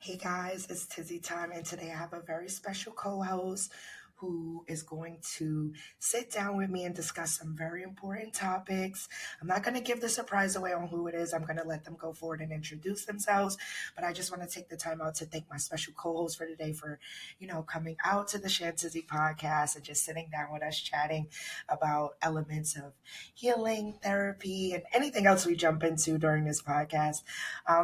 Hey guys, it's Tizzy time, and today I have a very special co-host who is going to sit down with me and discuss some very important topics. I'm not going to give the surprise away on who it is. I'm going to let them go forward and introduce themselves, but I just want to take the time out to thank my special co-host for today for, coming out to the Chantizzy Podcast and just sitting down with us chatting about elements of healing, therapy, and anything else we jump into during this podcast.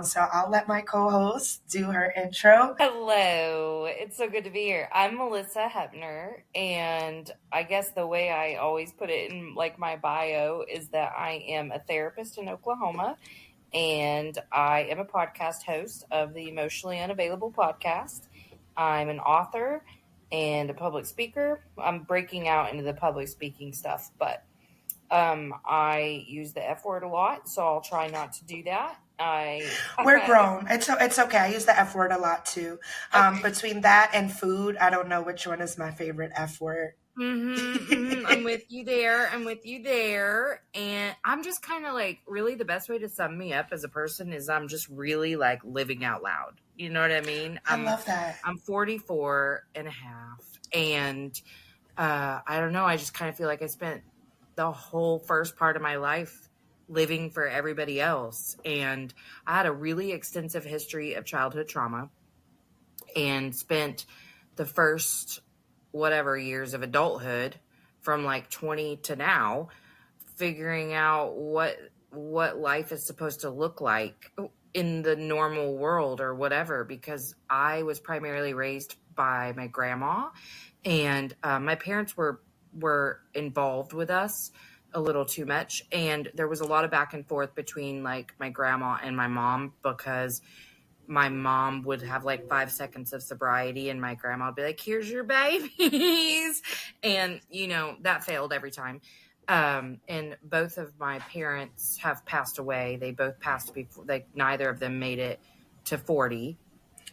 So I'll let my co-host do her intro. Hello, it's so good to be here. I'm Malisa Hepner, and I guess the way I always put it in my bio is that I am a therapist in Oklahoma, and I am a podcast host of the Emotionally Unavailable podcast. I'm an author and a public speaker. I'm breaking out into the public speaking stuff, but I use the F word a lot, so I'll try not to do that. We're grown. It's okay. I use the F word a lot too. Okay. Between that and food, I don't know which one is my favorite F word. I'm with you there. And I'm just kind of really the best way to sum me up as a person is I'm just really living out loud. You know what I mean? I love that. I'm 44 and a half. And I don't know. I just kind of feel like I spent the whole first part of my life living for everybody else. And I had a really extensive history of childhood trauma and spent the first years of adulthood from 20 to now figuring out what life is supposed to look like in the normal world or whatever, because I was primarily raised by my grandma, and my parents were involved with us a little too much, and there was a lot of back and forth between my grandma and my mom, because my mom would have 5 seconds of sobriety and my grandma would be like, here's your babies. And, that failed every time. And both of my parents have passed away. They both passed before, neither of them made it to 40.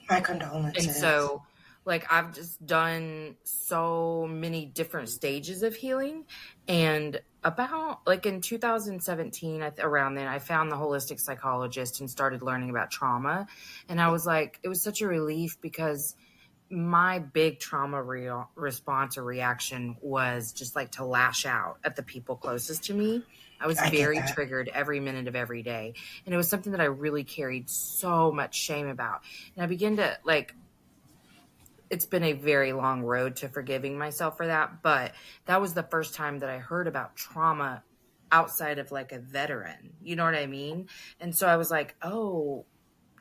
My condolences. And so, I've just done so many different stages of healing. And about in 2017, around then, I found the holistic psychologist and started learning about trauma. And I was it was such a relief, because my big trauma response or reaction was just to lash out at the people closest to me. I was very triggered every minute of every day. And it was something that I really carried so much shame about. And I began to it's been a very long road to forgiving myself for that, but that was the first time that I heard about trauma outside of a veteran. You know what I mean? And so I was oh,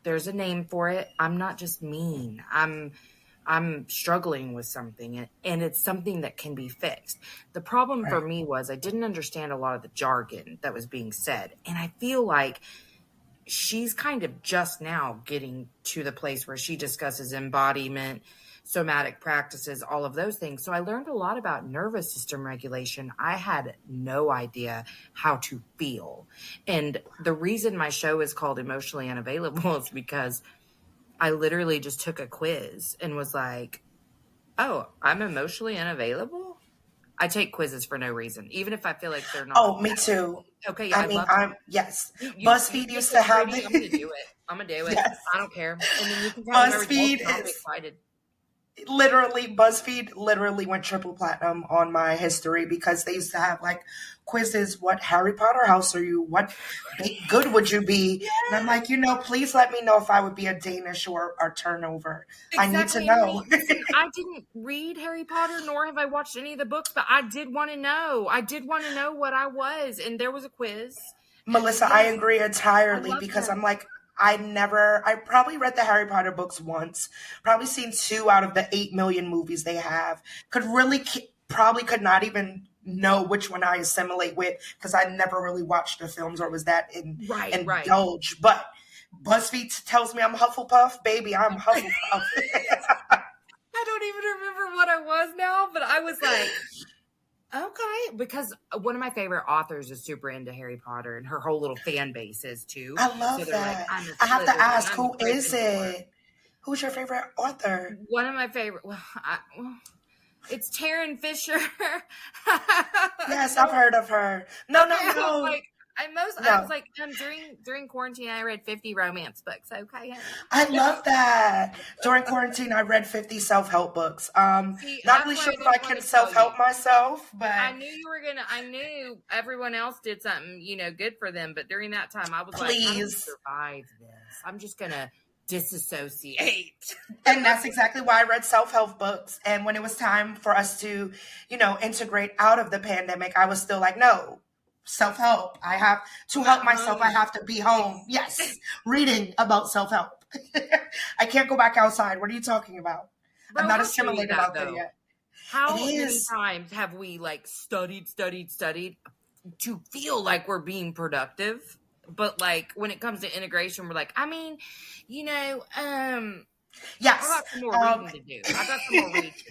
there's a name for it. I'm not just mean. I'm struggling with something, and it's something that can be fixed. The problem for me was I didn't understand a lot of the jargon that was being said. And I feel she's kind of just now getting to the place where she discusses embodiment, somatic practices, all of those things. So I learned a lot about nervous system regulation. I had no idea how to feel. And the reason my show is called Emotionally Unavailable is because I literally just took a quiz and was oh, I'm emotionally unavailable? I take quizzes for no reason, even if I feel they're not. Oh, me too. Okay, yeah, yes. BuzzFeed used to have it. I'm going to do it. Yes. I don't care. And then you can tell BuzzFeed I'll be excited. BuzzFeed literally went triple platinum on my history, because they used to have quizzes. What Harry Potter house are you? What baked good would you be? Yes. And I'm please let me know if I would be a Danish or turnover. Exactly. I need to know. I didn't read Harry Potter, nor have I watched any of the books, but I did want to know. I did want to know what I was, and there was a quiz. Melissa, yes. I agree entirely, because that. I'm I probably read the Harry Potter books once, probably seen 2 out of the 8 million movies they have. Probably could not even know which one I assimilate with, because I never really watched the films or was that indulged. Right. But BuzzFeed tells me I'm Hufflepuff, baby. I'm Hufflepuff. I don't even remember what I was now, but I was okay, because one of my favorite authors is super into Harry Potter, and her whole little fan base is too. I love that. I have to ask, who is it? Who's your favorite author? One of my favorite. It's Taryn Fisher. Yes, I've heard of her. No. I was like, during quarantine, I read 50 romance books. Okay. I love that. During quarantine, I read 50 self-help books. See, Not that's really what sure I if I didn't want can to tell you. self-help myself, but I knew everyone else did something, good for them. But during that time, I was like, how do we survive this? I'm just going to disassociate. And that's exactly why I read self-help books. And when it was time for us to, integrate out of the pandemic, I was still like, no, self-help. I have to help myself. I have to be home. Yes. Reading about self-help. I can't go back outside. What are you talking about? Bro, I'm not assimilated out there yet. How many times have we studied to feel like we're being productive? But when it comes to integration, we're like, yes. I got some more reading to do. I got some more reading to do.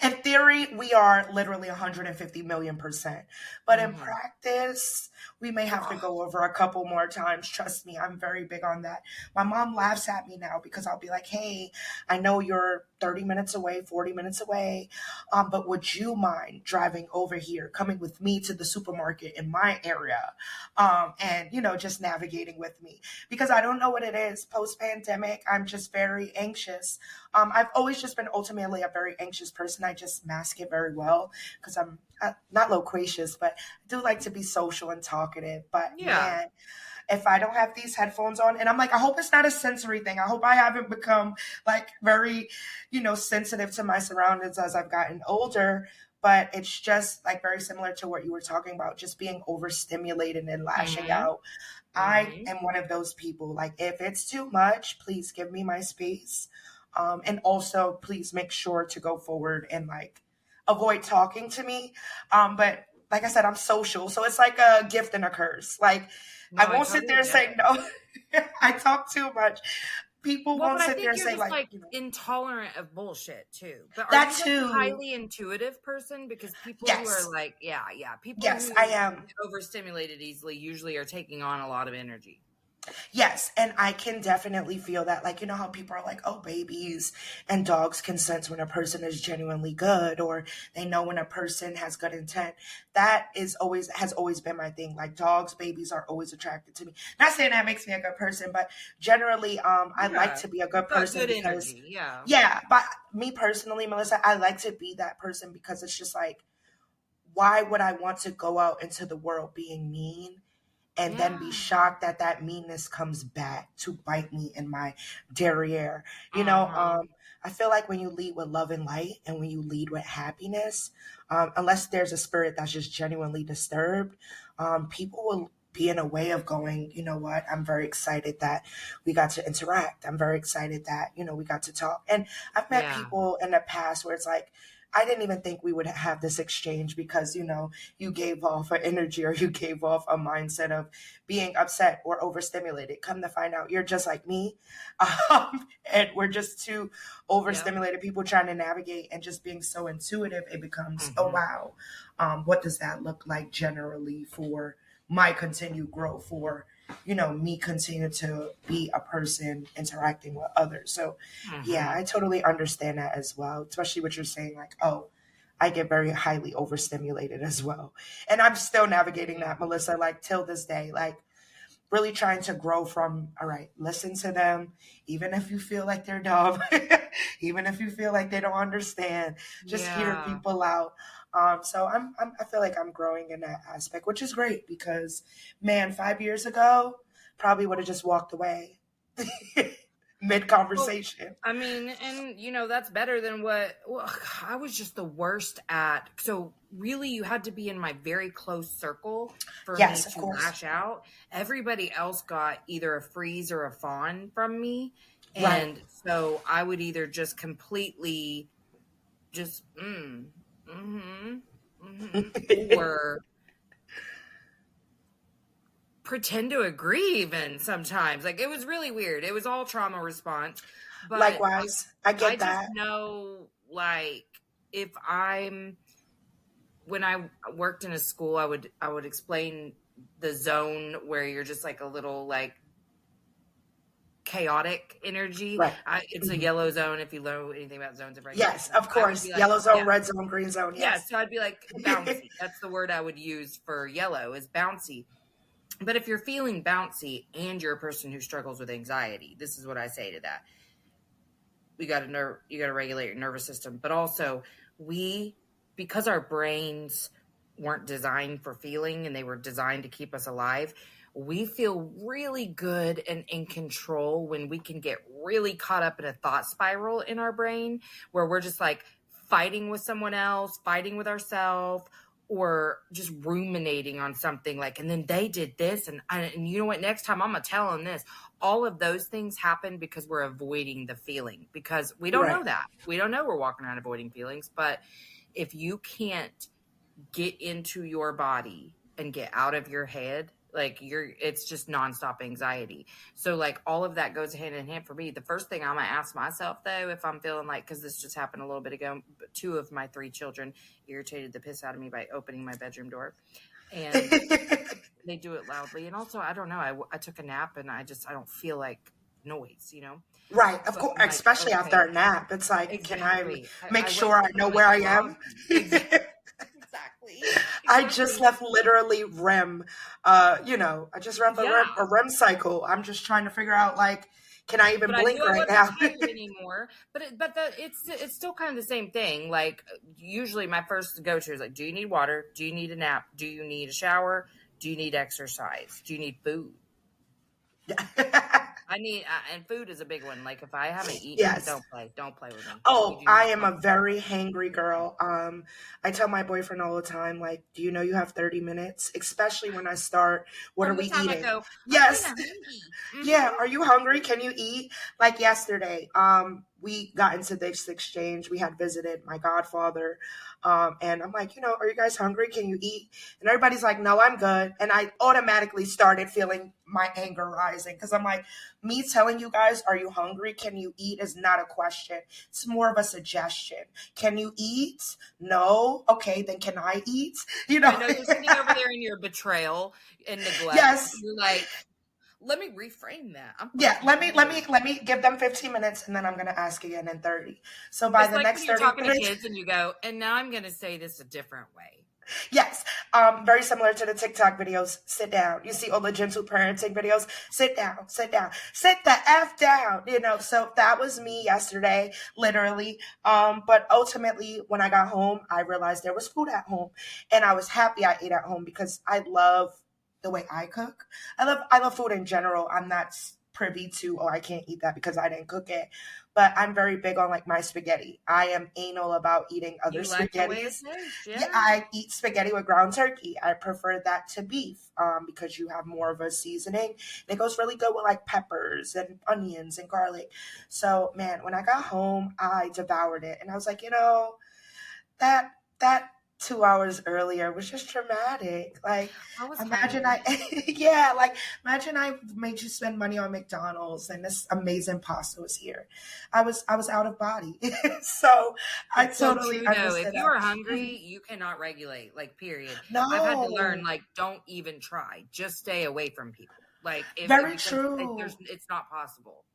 In theory, we are literally 150 million%. But in practice, we may have to go over a couple more times. Trust me, I'm very big on that. My mom laughs at me now because I'll be like, hey, I know you're 30 minutes away, 40 minutes away, but would you mind driving over here, coming with me to the supermarket in my area, and, just navigating with me? Because I don't know what it is. Post-pandemic, I'm just very anxious. I've always just been ultimately a very anxious person. I just mask it very well because I'm not loquacious, but I do like to be social and talkative. But man, if I don't have these headphones on, and I'm like, I hope it's not a sensory thing. I hope I haven't become very, sensitive to my surroundings as I've gotten older. But it's just very similar to what you were talking about, just being overstimulated and lashing out. I am one of those people. If it's too much, please give me my space. And also, please make sure to go forward and avoid talking to me. But like I said, I'm social, so it's like a gift and a curse. I won't sit there and say no. I talk too much. People won't sit there and say intolerant of bullshit too. But are that you too. A highly intuitive person? Because people who are people who I am overstimulated easily usually are taking on a lot of energy. Yes, and I can definitely feel that. How people are like, oh, babies and dogs can sense when a person is genuinely good, or they know when a person has good intent. That has always been my thing. Dogs, babies are always attracted to me. Not saying that makes me a good person, but generally, I like to be a good person because, energy. But me personally, Malisa, I like to be that person because it's just why would I want to go out into the world being mean? And then be shocked that that meanness comes back to bite me in my derriere. I feel like when you lead with love and light and when you lead with happiness, unless there's a spirit that's just genuinely disturbed, people will be in a way of going, you know what, I'm very excited that we got to interact. I'm very excited that, we got to talk. And I've met people in the past where it's I didn't even think we would have this exchange because, you gave off an energy or you gave off a mindset of being upset or overstimulated. Come to find out, you're just like me. And we're just two overstimulated people trying to navigate and just being so intuitive. It becomes, oh, wow. What does that look like generally for my continued growth, for me continue to be a person interacting with others. So I totally understand that as well, especially what you're saying, I get very highly overstimulated as well. And I'm still navigating that, Malisa, till this day, really trying to grow from, all right, listen to them, even if you feel like they're dumb, even if you feel like they don't understand, just hear people out. So I feel like I'm growing in that aspect, which is great because, man, 5 years ago, probably would have just walked away mid-conversation. Well, and that's better than I was just the worst at. So really, you had to be in my very close circle for me to lash out. Everybody else got either a freeze or a fawn from me. And so I would either just completely just, or pretend to agree even sometimes. It was really weird. It was all trauma response. But likewise, I get that. I just know, when I worked in a school, I would explain the zone where you're just a little chaotic energy. Right. It's a yellow zone if you know anything about zones of regulation. Yes, of course. Yellow zone, red zone, green zone. Yes. Yeah, so I'd be bouncy. That's the word I would use for yellow is bouncy. But if you're feeling bouncy and you're a person who struggles with anxiety, this is what I say to that. You got to regulate your nervous system, but also because our brains weren't designed for feeling and they were designed to keep us alive, we feel really good and in control when we can get really caught up in a thought spiral in our brain where we're just like fighting with someone else, fighting with ourselves, or just ruminating on something like, and then they did this, and you know what, next time I'm gonna tell them this. All of those things happen because we're avoiding the feeling, because we don't know that. We don't know we're walking around avoiding feelings. But if you can't get into your body and get out of your head, like it's just nonstop anxiety. So like all of that goes hand in hand for me. The first thing I'm gonna ask myself though, if I'm feeling like, because this just happened a little bit ago, 2 of my 3 children irritated the piss out of me by opening my bedroom door, and they do it loudly. And also, I don't know, I took a nap and I don't feel like noise, Right, of course, like, especially after a nap. It's like, exactly. Can I make sure I know where I am? Exactly. I just left literally REM. I just left a REM cycle. I'm just trying to figure out, like, can I even blink right now? Anymore. But it's still kind of the same thing. Like, usually my first go-to is like, do you need water? Do you need a nap? Do you need a shower? Do you need exercise? Do you need food? And food is a big one. Like, if I haven't eaten, don't play with me. Oh, I am a very hangry girl. I tell my boyfriend all the time, like, do you know you have 30 minutes? Especially when I start, what are we eating? Yes. Mm-hmm. Yeah. Are you hungry? Can you eat? Like yesterday, we got into this exchange. We had visited my godfather. And I'm like, are you guys hungry? Can you eat? And everybody's like, no, I'm good. And I automatically started feeling my anger rising, because I'm like, me telling you guys, are you hungry? Can you eat is not a question. It's more of a suggestion. Can you eat? No. Okay, then can I eat? I know you're sitting over there in your betrayal and neglect. Yes. You're like, let me reframe that. Let me give them 15 minutes, and then I'm going to ask again in 30. So by the next 30 minutes, you're talking to kids and you go, and now I'm going to say this a different way. Yes. Very similar to the TikTok videos. Sit down. You see all the gentle parenting videos. Sit down. Sit the F down. So that was me yesterday, literally. But ultimately, when I got home, I realized there was food at home, and I was happy I ate at home, because I love the way I cook. I love food in general. I'm not privy to, I can't eat that because I didn't cook it. But I'm very big on, like, my spaghetti. I am anal about eating other spaghettis. Yeah, I eat spaghetti with ground turkey. I prefer that to beef, because you have more of a seasoning. And it goes really good with, like, peppers and onions and garlic. So, man, when I got home, I devoured it. And I was like, that 2 hours earlier was just traumatic. Like, imagine I made you spend money on McDonald's and this amazing pasta was here. I was out of body. So I totally understand. If you are hungry, you cannot regulate, like, period. No. I've had to learn, like, don't even try. Just stay away from people. Like, very true. It's not possible.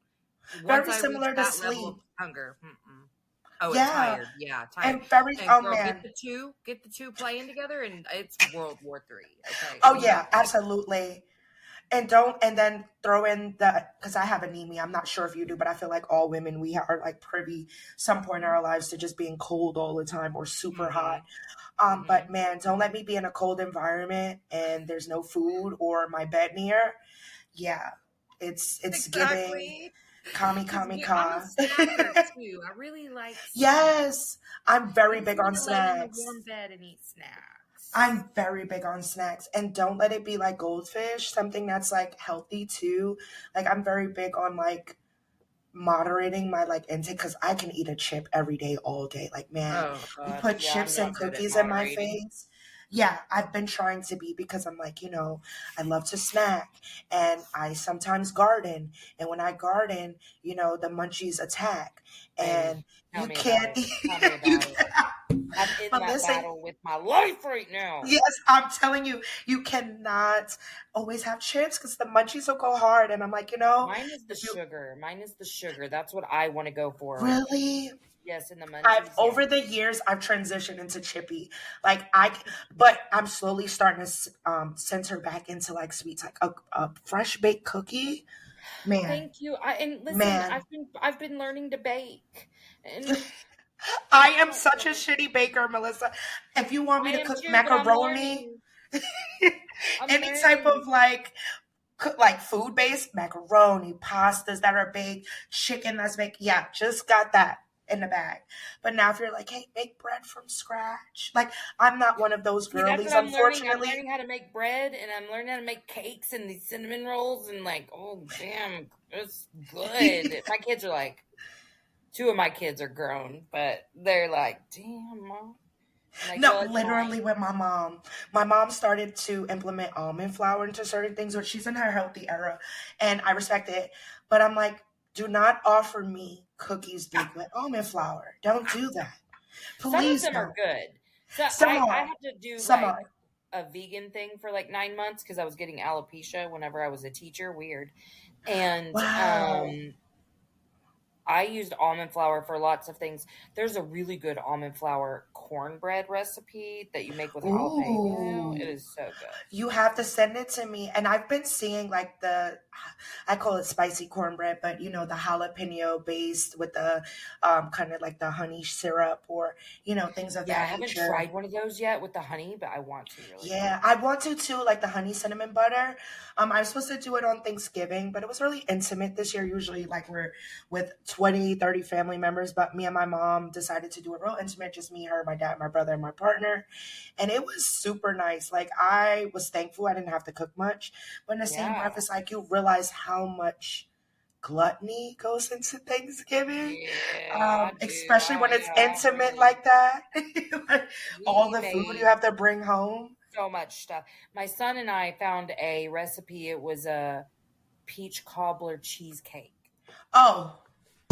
Very similar to sleep. Level of hunger. Oh, yeah. It's tired. Yeah, tired. And girl, man. Get the two playing together, and it's World War III. Okay. Oh, yeah, absolutely. And then throw in because I have anemia. I'm not sure if you do, but I feel like all women, we are, like, privy some point in our lives to just being cold all the time or super hot. But man, don't let me be in a cold environment and there's no food or my bed near. Yeah, it's giving. Kami. I'm a snacker too. I really like snacks. Yes, I'm very big on snacks. Lay in a warm bed and eat snacks. I'm very big on snacks, and don't let it be like goldfish. Something that's, like, healthy too. Like, I'm very big on, like, moderating my, like, intake, because I can eat a chip every day, all day. Like, man, you put chips and cookies in my face. Yeah, I've been trying to be, because I'm like, I love to snack, and I sometimes garden. And when I garden, the munchies attack, and you can't eat. I'm in But that listen, battle with my life right now. yes, I'm telling you, you cannot always have chips because the munchies will go hard. And I'm like, Mine is the if you sugar. Mine is the sugar. That's what I want to go for. really, Yes, in the I've munchies, yes. over the years I've transitioned into chippy. Like but I'm slowly starting to center back into like sweets, like a fresh baked cookie. Man, Thank you. And listen, man, I've been learning to bake, and I I am don't such a know. shitty baker, Melissa. If you want me I to am cook too, but I'm macaroni, learning. I'm any type learning. of like like food based macaroni, pastas that are baked, chicken that's baked. Yeah, just got that in the bag. But now if you're like, hey, make bread from scratch, like I'm not one of those See, that's girlies, what I'm learning. I'm unfortunately. learning how to make bread, and I'm learning how to make cakes and these cinnamon rolls, and like, oh damn, it's good. My kids are like, two of my kids are grown, but they're like, damn, mom. I'm like, No, well, it's literally fine. with my mom. My mom started to implement almond flour into certain things, but she's in her healthy era, and I respect it. But I'm like, do not offer me cookies baked with almond flour. Don't do that. Some of Please them are don't. good. So Some I are. had to do Some like are. a vegan thing for like 9 months because I was getting alopecia whenever I was a teacher. Weird. And Wow. I used almond flour for lots of things. There's a really good almond flour cornbread recipe that you make with jalapeno. It Ooh. is so good. You have to send it to me. And I've been seeing like I call it spicy cornbread, but the jalapeno based with the kind of like the honey syrup or, things of Yeah, I that haven't nature. tried one of those yet with the honey, but I want to really Yeah, bad. I want to too, like the honey cinnamon butter. I was supposed to do it on Thanksgiving, but it was really intimate this year. Usually, like we're with 20, 30 family members, but me and my mom decided to do it real intimate, just me, her, my dad, my brother, and my partner. And it was super nice. Like I was thankful I didn't have to cook much, but in the same breath, Yeah. it's like you realize how much gluttony goes into Thanksgiving, Yeah, I do. especially when it's I intimate really like that. Like all we the food you made have to bring home. so much stuff. My son and I found a recipe. It was a peach cobbler cheesecake, Oh,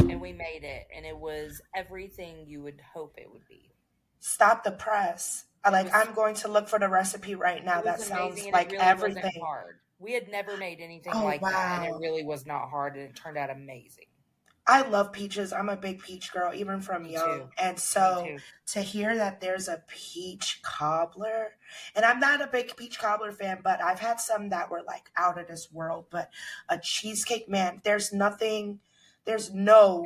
and we made it, and it was everything you would hope it would be. stop the press. It Like was I'm going to look for the recipe right now. it was That amazing, sounds and it like really wasn't everything. hard. We had never made anything Oh like that, and it wow. really was not hard, and it turned out amazing. I love peaches. I'm a big peach girl, even from Me young. too. And Me so too. to hear that there's a peach cobbler, and I'm not a big peach cobbler fan, but I've had some that were like out of this world. But a cheesecake, man, let me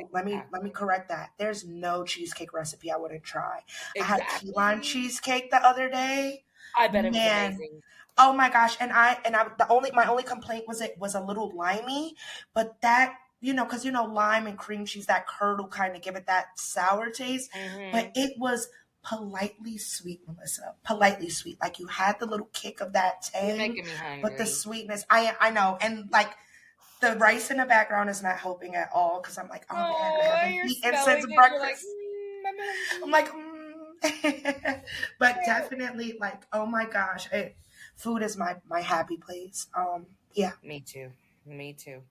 Exactly. correct that. There's no cheesecake recipe I wouldn't try. I had key lime Exactly. cheesecake the other day. I bet it was Man, amazing. oh my gosh. And I my only complaint was it was a little limey, but that because lime and cream cheese, that curdle kind of give it that sour taste. But Hmm. it was politely sweet, Melissa. Politely sweet. Like you had the little kick of that You're tang, making me but the hungry. sweetness, I know. And like the rice in the background is not helping at all because I'm like, oh man, I Oh, haven't you're eaten since smelling it. You're like, breakfast. I'm I'm hungry. like, but definitely like, oh my gosh, food is my happy place. Yeah. Me too. Me too.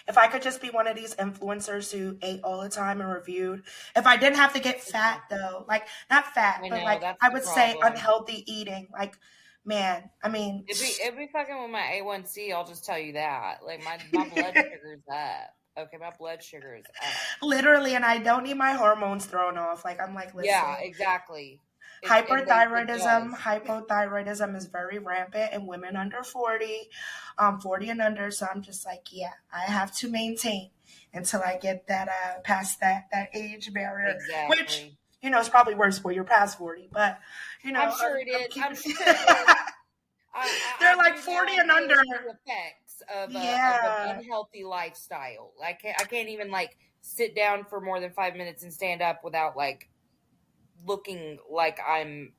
If I could just be one of these influencers who ate all the time and reviewed, if I didn't have to get fat though, like not fat, I but know like that's I the would say problem. unhealthy eating, like man, I mean, It'd be fucking with my A1C. I'll just tell you that. Like my blood sugar's up. Okay, my blood sugar is up. literally, and I don't need my hormones thrown off. Like I'm like, Yeah, listen, exactly. It hyperthyroidism, does. hypothyroidism is very rampant in women under 40, 40 and under. So I'm just like, yeah, I have to maintain until I get that past that age barrier, which Exactly. it's probably worse for you're past 40, but I'm sure it I'm is. I'm keeping. sure it is. I They're do like 40 now and feel under. the effects of an Yeah. unhealthy lifestyle. I can't even like sit down for more than 5 minutes and stand up without like looking like I'm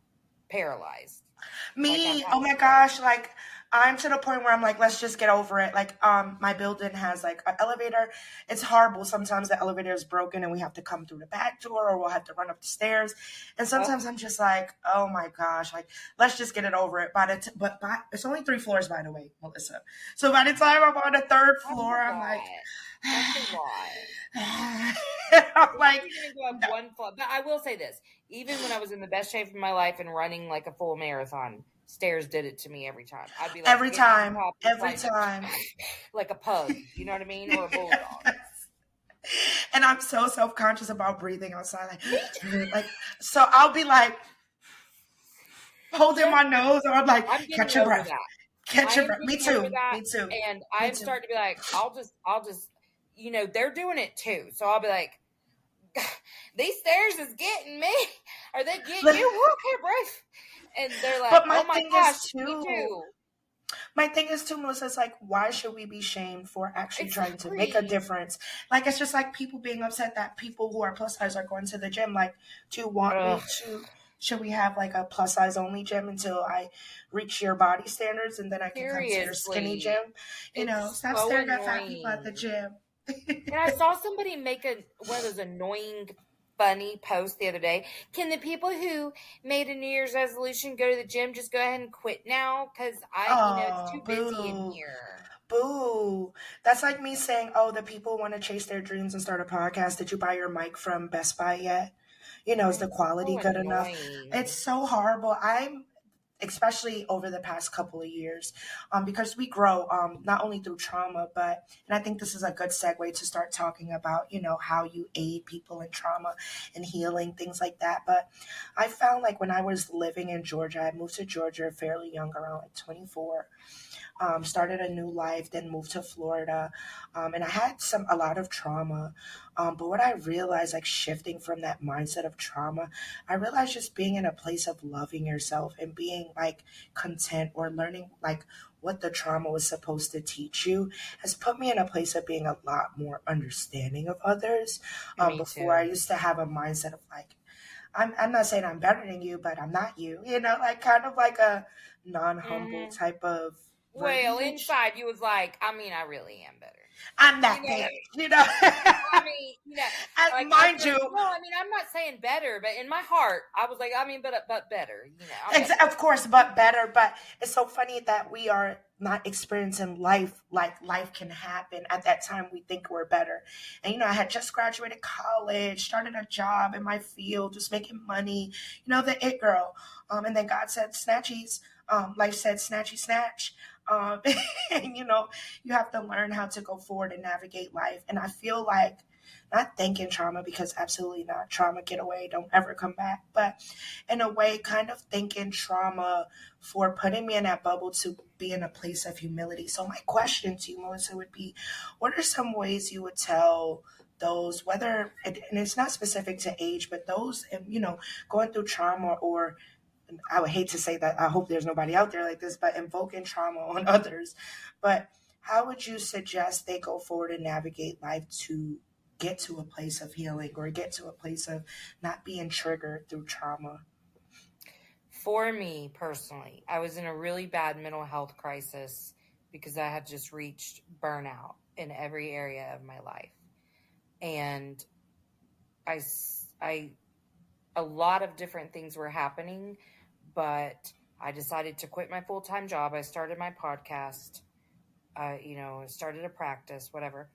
paralyzed. Like I'm Me, half oh my asleep. gosh, like I'm to the point where I'm like, let's just get over it. Like, my building has like an elevator. It's horrible. Sometimes the elevator is broken and we have to come through the back door or we'll have to run up the stairs. And Oh, sometimes I'm just like, oh my gosh, like let's just get it over it. It's only 3 floors, by the way, Melissa. So by the time I'm on the third that's floor, a I'm like, lot. That's a lot. I'm If I like, could even go up no. one floor, but I will say this: Even when I was in the best shape of my life and running like a full marathon, stairs did it to me every time. I'd be like, Every time. Every time. like a pug, you know what I mean? Or a bulldog. And I'm so self-conscious about breathing outside. Like, so I'll be like holding my nose, or I'm like, catch your breath. Catch your breath. Me too. Me too. And I'm starting to be like, I'll just, they're doing it too. So I'll be like, these stairs is getting me. Are they getting you? Okay, breath. And they're like, but my oh my thing gosh, is too, me too. My thing is too, Melissa, it's like, why should we be shamed for actually trying to make a difference? Like, it's just like people being upset that people who are plus size are going to the gym. Like, do you want me to, should we have like a plus size only gym until I reach your body standards and then I can come to your skinny gym? Stop staring at fat people at the gym. And I saw somebody make one of those annoying funny post the other day. Can the people who made a New Year's resolution go to the gym just go ahead and quit now? Because it's too busy in here. Boo. That's like me saying, the people want to chase their dreams and start a podcast. Did you buy your mic from Best Buy yet? Is the quality good enough? It's so horrible. Especially over the past couple of years, because we grow not only through trauma, and I think this is a good segue to start talking about, how you aid people in trauma and healing, things like that. But I found like when I was living in Georgia, I moved to Georgia fairly young, around like 24. Started a new life, then moved to Florida. And I had a lot of trauma. But what I realized, like shifting from that mindset of trauma, I realized just being in a place of loving yourself and being like content, or learning like what the trauma was supposed to teach you, has put me in a place of being a lot more understanding of others. Before I used to have a mindset of like, I'm not saying I'm better than you, but I'm not you, like kind of like a non-humble type of. Well, inside you was like, I really am better. I'm that bitch, like, mind you. No, I'm not saying better, but in my heart, I was like, but better, Of course, but better. But it's so funny that we are not experiencing life like life can happen. At that time, we think we're better. And, I had just graduated college, started a job in my field, just making money, the it girl. And then God said, snatchies. Life said, snatchy, snatch. And, you have to learn how to go forward and navigate life. And I feel like, not thanking trauma, because absolutely not. Trauma, get away, don't ever come back. But in a way, kind of thanking trauma for putting me in that bubble to be in a place of humility. So my question to you, Melissa, would be, what are some ways you would tell those, whether, and it's not specific to age, but those, going through trauma, or I would hate to say that, I hope there's nobody out there like this, but invoking trauma on others. But how would you suggest they go forward and navigate life to get to a place of healing, or get to a place of not being triggered through trauma? For me personally, I was in a really bad mental health crisis because I had just reached burnout in every area of my life. And a lot of different things were happening, but I decided to quit my full-time job. I started my podcast, started a practice, whatever.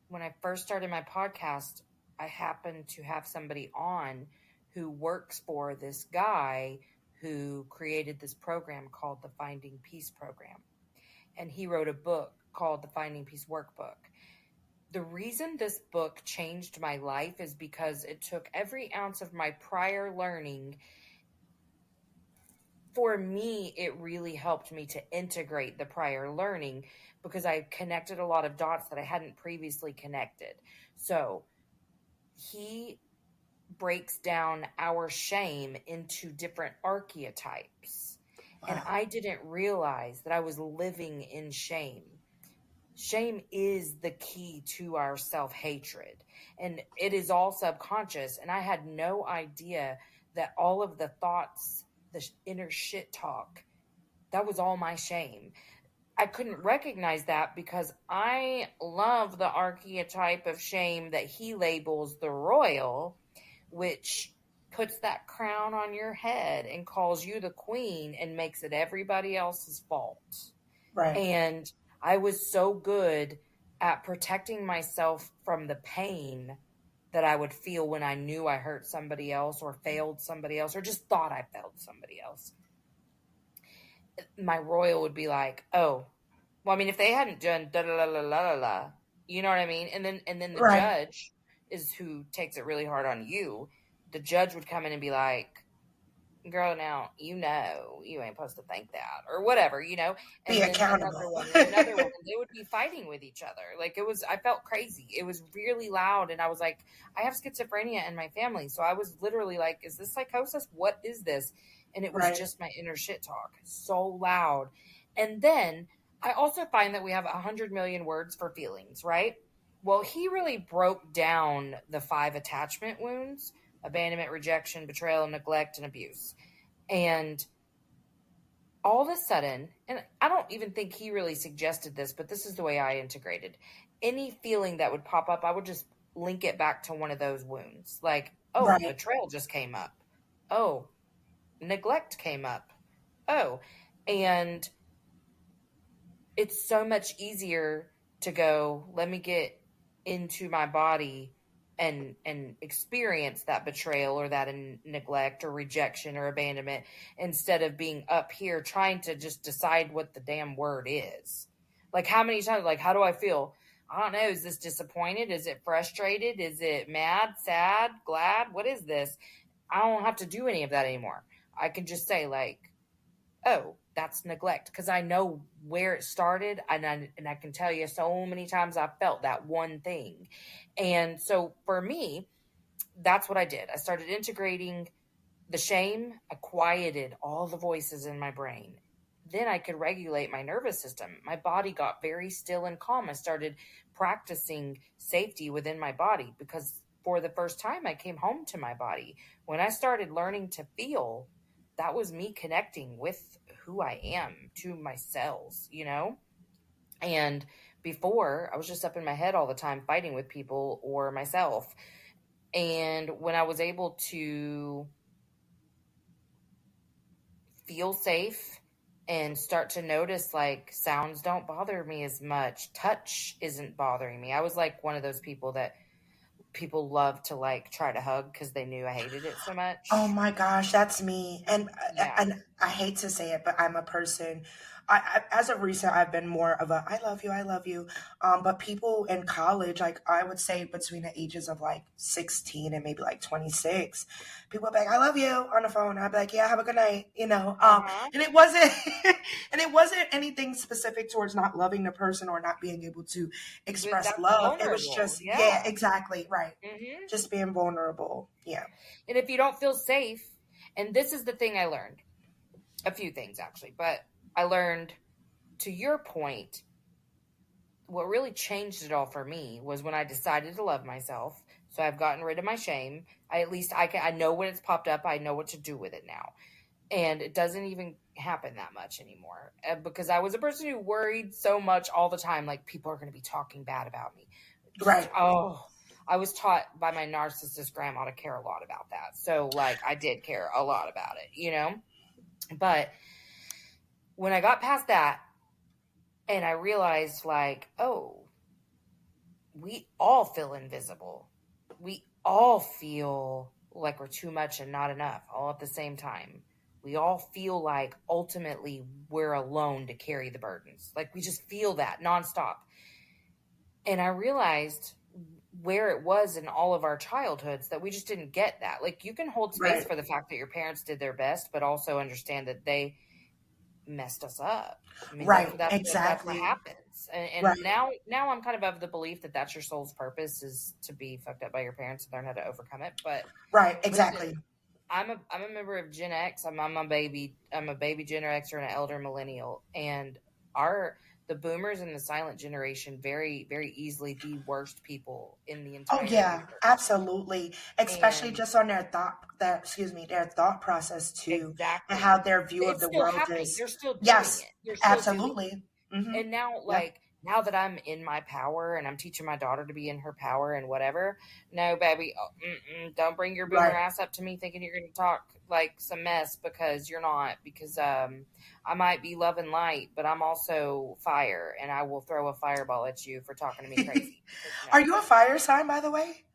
When I first started my podcast, I happened to have somebody on who works for this guy who created this program called the Finding Peace Program. And he wrote a book called the Finding Peace Workbook. The reason this book changed my life is because it took every ounce of my prior learning. For me, it really helped me to integrate the prior learning because I connected a lot of dots that I hadn't previously connected. So he breaks down our shame into different archetypes. Wow. And I didn't realize that I was living in shame. Shame is the key to our self-hatred, and it is all subconscious. And I had no idea that all of the thoughts, the inner shit talk, that was all my shame. I couldn't recognize that because I love the archetype of shame that he labels the royal, which puts that crown on your head and calls you the queen and makes it everybody else's fault. Right. And I was so good at protecting myself from the pain that I would feel when I knew I hurt somebody else or failed somebody else or just thought I failed somebody else. My royal would be like, oh, well, I mean, if they hadn't done da da da da da da, you know what I mean? And then the Right. judge is who takes it really hard on you. The judge would come in and be like, girl, now you ain't supposed to think that or whatever, and Be then accountable. another one, they would be fighting with each other. Like I felt crazy. It was really loud, and I was like, I have schizophrenia in my family, so I was literally like, is this psychosis? What is this? And it was Right. just my inner shit talk, so loud. And then I also find that we have 100 million words for feelings, right? Well, he really broke down the 5 attachment wounds: abandonment, rejection, betrayal, neglect, and abuse. And all of a sudden, and I don't even think he really suggested this, but this is the way I integrated. Any feeling that would pop up, I would just link it back to one of those wounds. Like, oh, Right. betrayal just came up. Oh, neglect came up. Oh, and it's so much easier to go, let me get into my body and experience that betrayal or that neglect or rejection or abandonment, instead of being up here trying to just decide what the damn word is. Like, how many times, like, how do I feel? I don't know. Is this disappointed? Is it frustrated? Is it mad, sad, glad? What is this? I don't have to do any of that anymore. I can just say, like, oh, that's neglect, because I know where it started, and I can tell you so many times I've felt that one thing. And so for me, that's what I did. I started integrating the shame. I quieted all the voices in my brain. Then I could regulate my nervous system. My body got very still and calm. I started practicing safety within my body, because for the first time I came home to my body. When I started learning to feel, that was me connecting with who I am, to my cells, And before, I was just up in my head all the time fighting with people or myself. And when I was able to feel safe and start to notice, like, sounds don't bother me as much, touch isn't bothering me. I was like one of those people that people love to, like, try to hug because they knew I hated it so much. Oh my gosh, that's me. And Yeah. and I hate to say it, but I'm a person. As of recent, I've been more of a I love you, I love you. But people in college, like I would say between the ages of like 16 and maybe like 26, people would be like, I love you on the phone. I'd be like, yeah, have a good night, And it wasn't and it wasn't anything specific towards not loving the person or not being able to express That's love. It was vulnerable. just, Yeah. yeah, exactly, right. Mm-hmm. Just being vulnerable. Yeah. And if you don't feel safe, and this is the thing I learned, a few things actually, but I learned, to your point, what really changed it all for me was when I decided to love myself. So I've gotten rid of my shame. I know when it's popped up. I know what to do with it now. And it doesn't even happen that much anymore, because I was a person who worried so much all the time, like, people are going to be talking bad about me. Right. Oh, I was taught by my narcissist grandma to care a lot about that. So, like, I did care a lot about it, But when I got past that and I realized, like, oh, we all feel invisible. We all feel like we're too much and not enough all at the same time. We all feel like ultimately we're alone to carry the burdens. Like, we just feel that nonstop. And I realized where it was in all of our childhoods that we just didn't get that. Like, you can hold space Right. for the fact that your parents did their best, but also understand that they messed us up. I mean, Right. that's Exactly. what happens. And Right. now I'm kind of the belief that that's your soul's purpose, is to be fucked up by your parents and learn how to overcome it. But Right. Exactly. listen, I'm a member of Gen X. I'm a baby Gen Xer and an elder millennial, and the boomers and the silent generation very, very easily the worst people in the entire Oh yeah, universe. absolutely. Especially And just on their thought process too, exactly, and how their view of it's the still world happening. is. You're still doing Yes, it. You're still doing it. absolutely. Mm-hmm. And now, Yep. like, now that I'm in my power and I'm teaching my daughter to be in her power and whatever, no, baby, don't bring your boomer Right. ass up to me thinking you're going to talk like some mess, because you're not. Because I might be love and light, but I'm also fire, and I will throw a fireball at you for talking to me crazy. Are you a fire sign, by the way?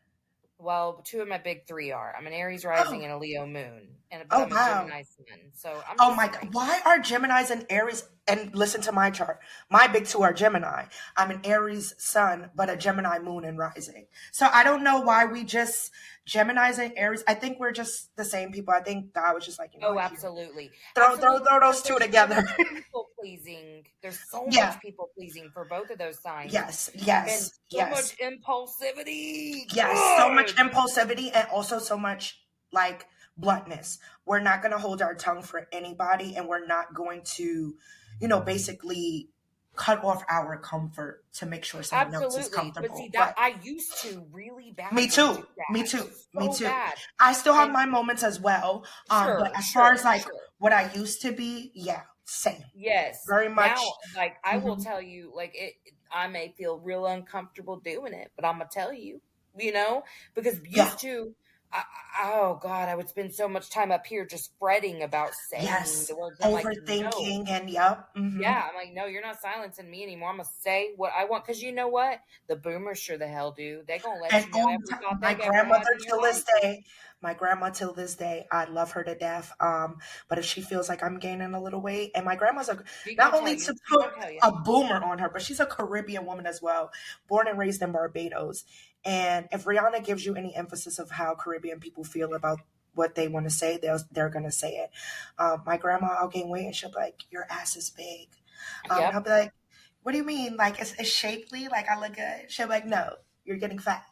Well, two of my big three are. I'm an Aries rising Oh, and a Leo moon, but oh I'm a wow. Gemini sun. So I'm Oh just my like, God. Why are Geminis and Aries? And listen to my chart. My big two are Gemini. I'm an Aries sun, but a Gemini moon and rising. So I don't know why we just Geminis and Aries. I think we're just the same people. I think God was just like, you know oh, what? Here, absolutely, throw absolutely, those because two there's so together. much people pleasing. There's so Yeah. much people pleasing for both of those signs, Yes. and Yes. so much Yes. impulsivity. Yes. So much God. impulsivity and also so much like bluntness. We're not going to hold our tongue for anybody, and we're not going to, basically cut off our comfort to make sure someone else is Absolutely. But see comfortable. that Right. I used to really Me badly do too. Me that. too. Me So too. bad. I still have And my moments as well. But sure, as far as sure, like sure. what I used to be, yeah, same. Yes. Very Now, much. like I will Mhm. tell you, like I may feel real uncomfortable doing it, but I'm gonna tell you, because Yeah. used to, oh God, I would spend so much time up here just fretting about saying Yes. the words. I'm like, no, Overthinking and yep. yeah, I'm like, no, you're not silencing me anymore. I'm gonna say what I want because you know what? The boomers sure the hell do. They gonna let And you know all every the time, thought they've ever had in your life. my grandma till this day, I love her to death. But if she feels like I'm gaining a little weight, and my grandma's She not gonna tell only you. to She put gonna tell you. a boomer on her, but she's a Caribbean woman as well, born and raised in Barbados. And if Rihanna gives you any emphasis of how Caribbean people feel about what they want to say, they're gonna say it. My grandma, I'll gain weight, and she'll be like, "Your ass is big," and I'll Yep. be like, "What do you mean? Like it's shapely? Like I look good?" She'll be like, "No, you're getting fat.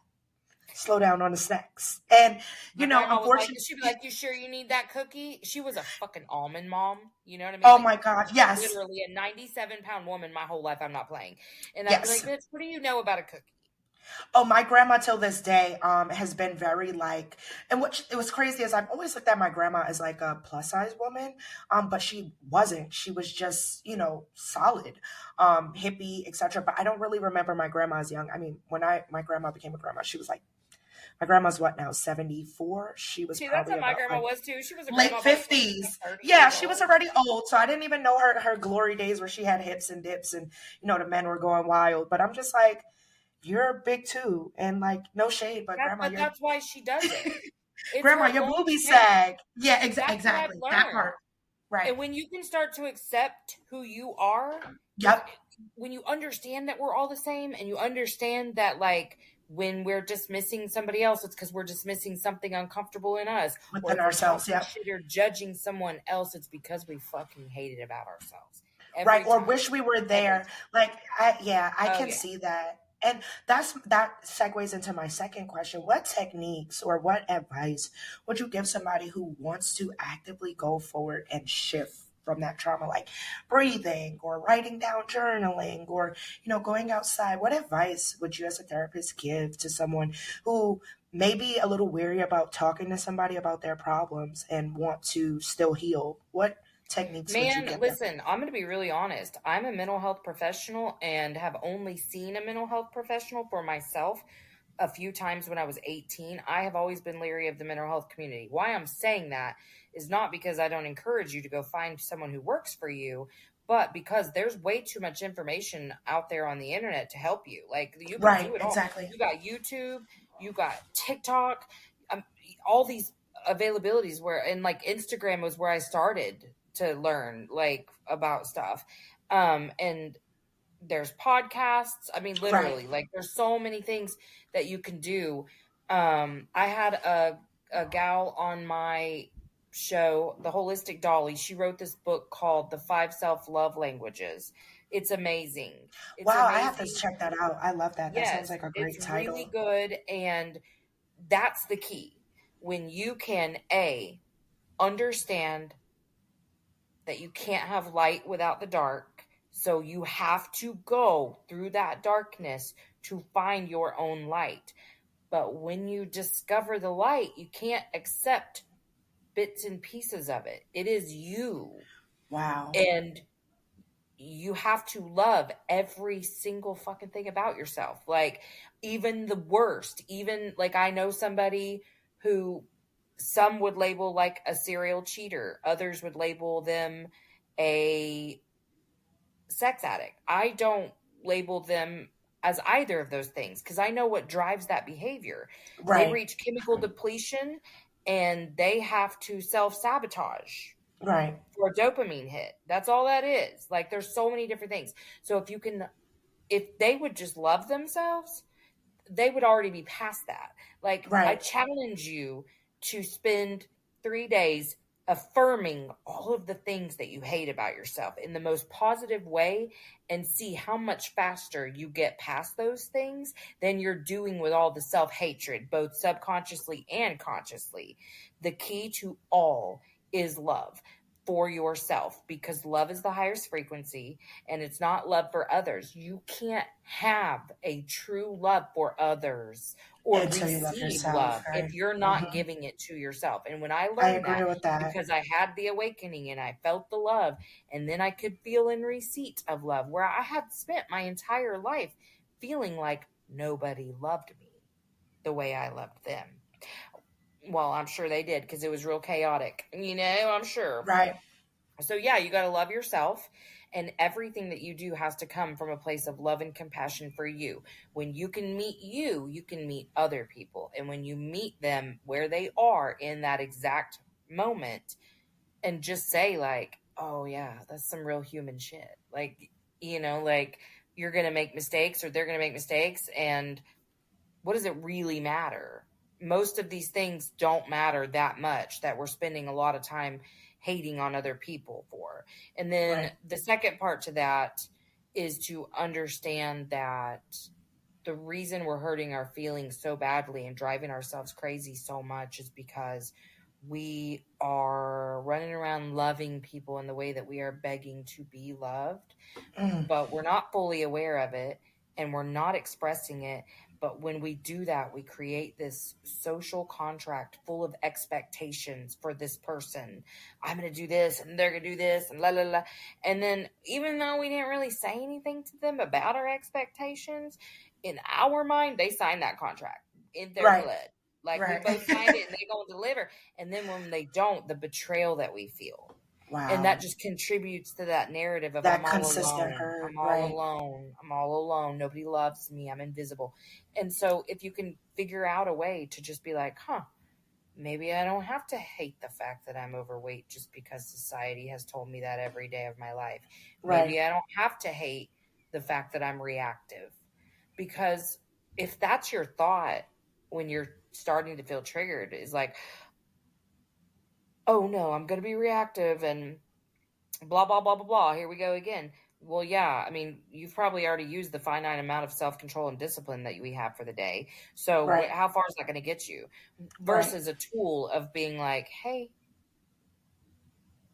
Slow down on the snacks." And My grandma was like, unfortunately, she'd be like, "You sure you need that cookie?" She was a fucking almond mom. You know what I mean? oh Like my God, yes, literally a 97-pound woman my whole life. I'm not playing. And I'd be like, yes. "Bitch, what do you know about a cookie?" Oh, my grandma till this day has been very like, and what it was crazy is I've always looked at my grandma as like a plus size woman, but she wasn't. She was just solid, hippie, etc. But I don't really remember my grandma as young. I mean, when my grandma became a grandma, she was like my grandma's what now 74. She was See, that's probably how my about grandma like was too. She was a late grandma by the time she was 50s. like 30 Yeah, years she was old. already old, so I didn't even know her glory days where she had hips and dips and the men were going wild. But I'm just like, you're big too, and like no shade, but But that's why she does it. It's grandma, her your own boobies shame. sag. Yeah, That's what I've exactly that learned. part. Right. And when you can start to accept who you are, because Yep. when you understand that we're all the same and you understand that, like, when we're dismissing somebody else, it's because we're dismissing something uncomfortable in us. Or Within if we're ourselves. talking Yep. shit or judging someone else, it's because we fucking hate it about ourselves. Right. Every Or time. wish we were Every there. time. Like, I Oh, can yeah. see that. And that segues into my second question. What techniques or what advice would you give somebody who wants to actively go forward and shift from that trauma, like breathing or writing down journaling or, going outside? What advice would you as a therapist give to someone who may be a little weary about talking to somebody about their problems and want to still heal? What techniques would you Man, give them? listen, I'm going to be really honest. I'm a mental health professional and have only seen a mental health professional for myself a few times when I was 18. I have always been leery of the mental health community. Why I'm saying that is not because I don't encourage you to go find someone who works for you, but because there's way too much information out there on the internet to help you. Like you can Right, do it all. exactly. You got YouTube, you got TikTok, all these availabilities and like Instagram was where I started to learn like about stuff. And there's podcasts. I mean, Right. literally, like there's so many things that you can do. I had a gal on my show, the Holistic Dolly. She wrote this book called The Five Self-Love Languages. It's amazing. It's Wow, I have to amazing. check that out. I love that. That sounds Yes, like a it's great really title. good. And that's the key. When you can, understand that you can't have light without the dark. So you have to go through that darkness to find your own light. But when you discover the light, you can't accept bits and pieces of it. It is you. Wow. And you have to love every single fucking thing about yourself. Like, even the worst, even like I know somebody who some would label like a serial cheater, others would label them a sex addict. I don't label them. as either of those things because I know what drives that behavior. They Right. reach chemical depletion and they have to self-sabotage Right. for a dopamine hit. That's all that is. Like there's so many different things. So if they would just love themselves, they would already be past that. Like I Right. challenge you to spend 3 days affirming all of the things that you hate about yourself in the most positive way and see how much faster you get past those things than you're doing with all the self-hatred, both subconsciously and consciously. The key to all is love for yourself because love is the highest frequency and it's not love for others. You can't have a true love for others or Until you love receive yourself, love if right? you're not Hmm. giving it to yourself. And when I I learned agree that, with that. because I had the awakening and I felt the love, and then I could feel in receipt of love, where I had spent my entire life feeling like nobody loved me the way I loved them. Well, I'm sure they did because it was real chaotic, I'm sure. Right. So, yeah, you got to love yourself. And everything that you do has to come from a place of love and compassion for you. When you can meet you, you can meet other people. And when you meet them where they are in that exact moment and just say, like, oh, yeah, that's some real human shit. Like, like you're going to make mistakes or they're going to make mistakes. And what does it really matter? Most of these things don't matter that much that we're spending a lot of time hating on other people for. And then Right. the second part to that is to understand that the reason we're hurting our feelings so badly and driving ourselves crazy so much is because we are running around loving people in the way that we are begging to be loved, Mm. but we're not fully aware of it and we're not expressing it. But when we do that, we create this social contract full of expectations for this person. I'm going to do this and they're going to do this and la la la. And then even though we didn't really say anything to them about our expectations, in our mind, they signed that contract in their Right. blood. Like we Right. both signed it and they going to deliver. And then when they don't, the betrayal that we feel. And Wow. that just contributes to that narrative of That I'm all consistent alone. hurt. I'm all Right. alone. I'm all alone. Nobody loves me. I'm invisible. And so if you can figure out a way to just be like, maybe I don't have to hate the fact that I'm overweight just because society has told me that every day of my life. Right. Maybe I don't have to hate the fact that I'm reactive. Because if that's your thought when you're starting to feel triggered, is like, oh no, I'm going to be reactive and blah, blah, blah, blah, blah. Here we go again. Well, yeah, I mean, you've probably already used the finite amount of self-control and discipline that we have for the day. So Right. how far is that going to get you? Right. Versus a tool of being like, hey,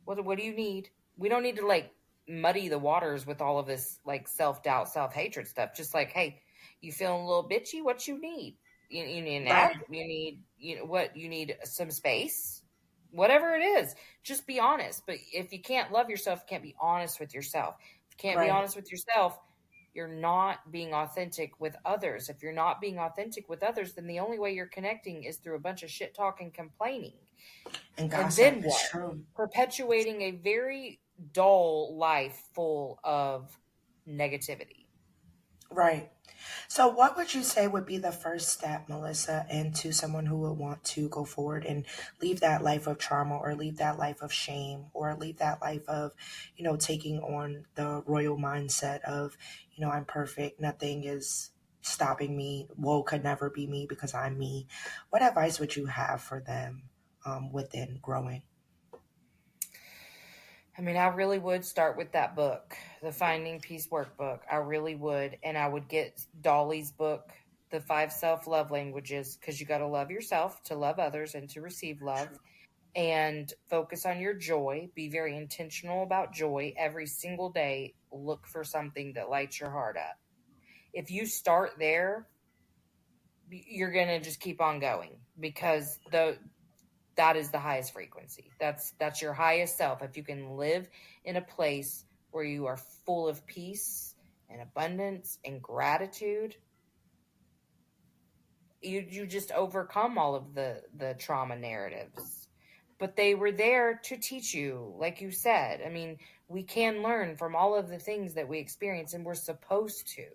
what do you need? We don't need to like muddy the waters with all of this like self-doubt, self-hatred stuff. Just like, hey, you feeling a little bitchy? What you need? You need a nap? Right. You need, what? You need some space? Whatever it is, just be honest. But if you can't love yourself, you can't be honest with yourself. If you can't be Right. honest with yourself, you're not being authentic with others. If you're not being authentic with others, then the only way you're connecting is through a bunch of shit talk and complaining. And And gossip then is what? true. Perpetuating a very dull life full of negativity. Right. So, what would you say would be the first step, Melissa, into someone who would want to go forward and leave that life of trauma or leave that life of shame or leave that life of, taking on the royal mindset of, I'm perfect, nothing is stopping me, woe could never be me because I'm me? What advice would you have for them within growing? I mean, I really would start with that book, the Finding Peace Workbook. I really would. And I would get Dolly's book, The 5 Self-Love Languages, because you got to love yourself to love others and to receive love. True. And focus on your joy. Be very intentional about joy every single day. Look for something that lights your heart up. If you start there, you're going to just keep on going because that is the highest frequency. That's your highest self. If you can live in a place where you are full of peace and abundance and gratitude, you just overcome all of the trauma narratives. But they were there to teach you, like you said. I mean, we can learn from all of the things that we experience, and we're supposed to.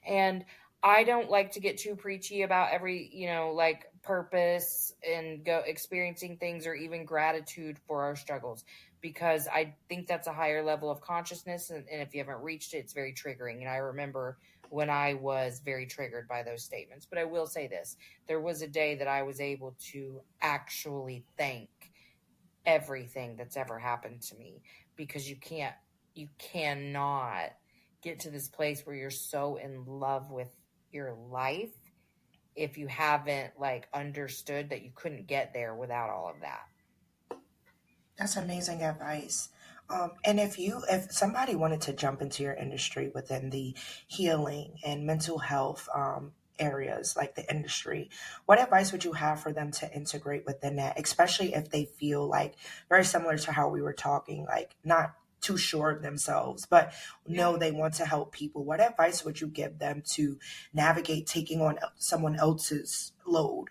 And I don't like to get too preachy about every, like purpose and go experiencing things or even gratitude for our struggles, because I think that's a higher level of consciousness. And if you haven't reached it, it's very triggering. And I remember when I was very triggered by those statements. But I will say this, there was a day that I was able to actually thank everything that's ever happened to me, because you cannot get to this place where you're so in love with your life if you haven't like understood that you couldn't get there without all of that. That's amazing advice. And if somebody wanted to jump into your industry within the healing and mental health areas, like the industry, what advice would you have for them to integrate within that, especially if they feel like very similar to how we were talking, like not too sure of themselves, but know they want to help people? What advice would you give them to navigate taking on someone else's load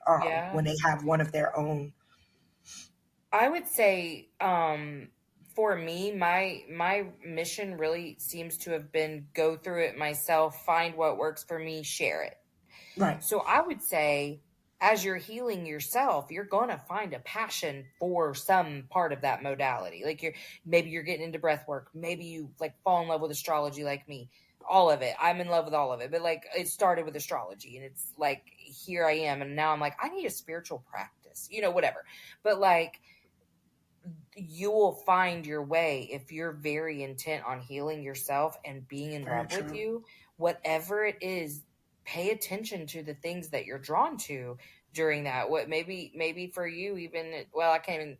when they have one of their own? I would say, for me, my mission really seems to have been go through it myself, find what works for me, share it. Right. So I would say, as you're healing yourself, you're going to find a passion for some part of that modality. Like maybe you're getting into breath work. Maybe you like fall in love with astrology like me. All of it. I'm in love with all of it. But like it started with astrology, and it's like, here I am. And now I'm like, I need a spiritual practice, whatever. But like, you will find your way if you're very intent on healing yourself and being in love with you. Whatever it is, pay attention to the things that you're drawn to during that. What maybe for you, even, well, I can't even,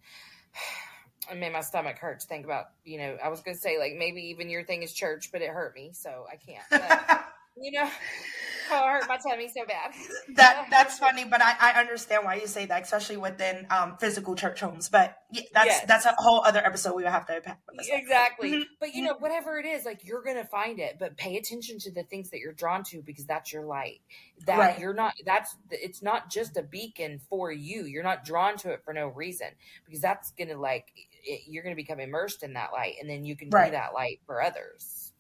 I made my stomach hurt to think about, I was going to say like maybe even your thing is church, but it hurt me, so I can't. But, oh, it hurt my tummy so bad. That's funny, but I understand why you say that, especially within physical church homes. But that's a whole other episode we would have to unpack. Exactly. Mm-hmm. But whatever it is, like you're gonna find it. But pay attention to the things that you're drawn to, because that's your light. That you're not. It's not just a beacon for you. You're not drawn to it for no reason, because that's gonna you're gonna become immersed in that light, and then you can be that light for others.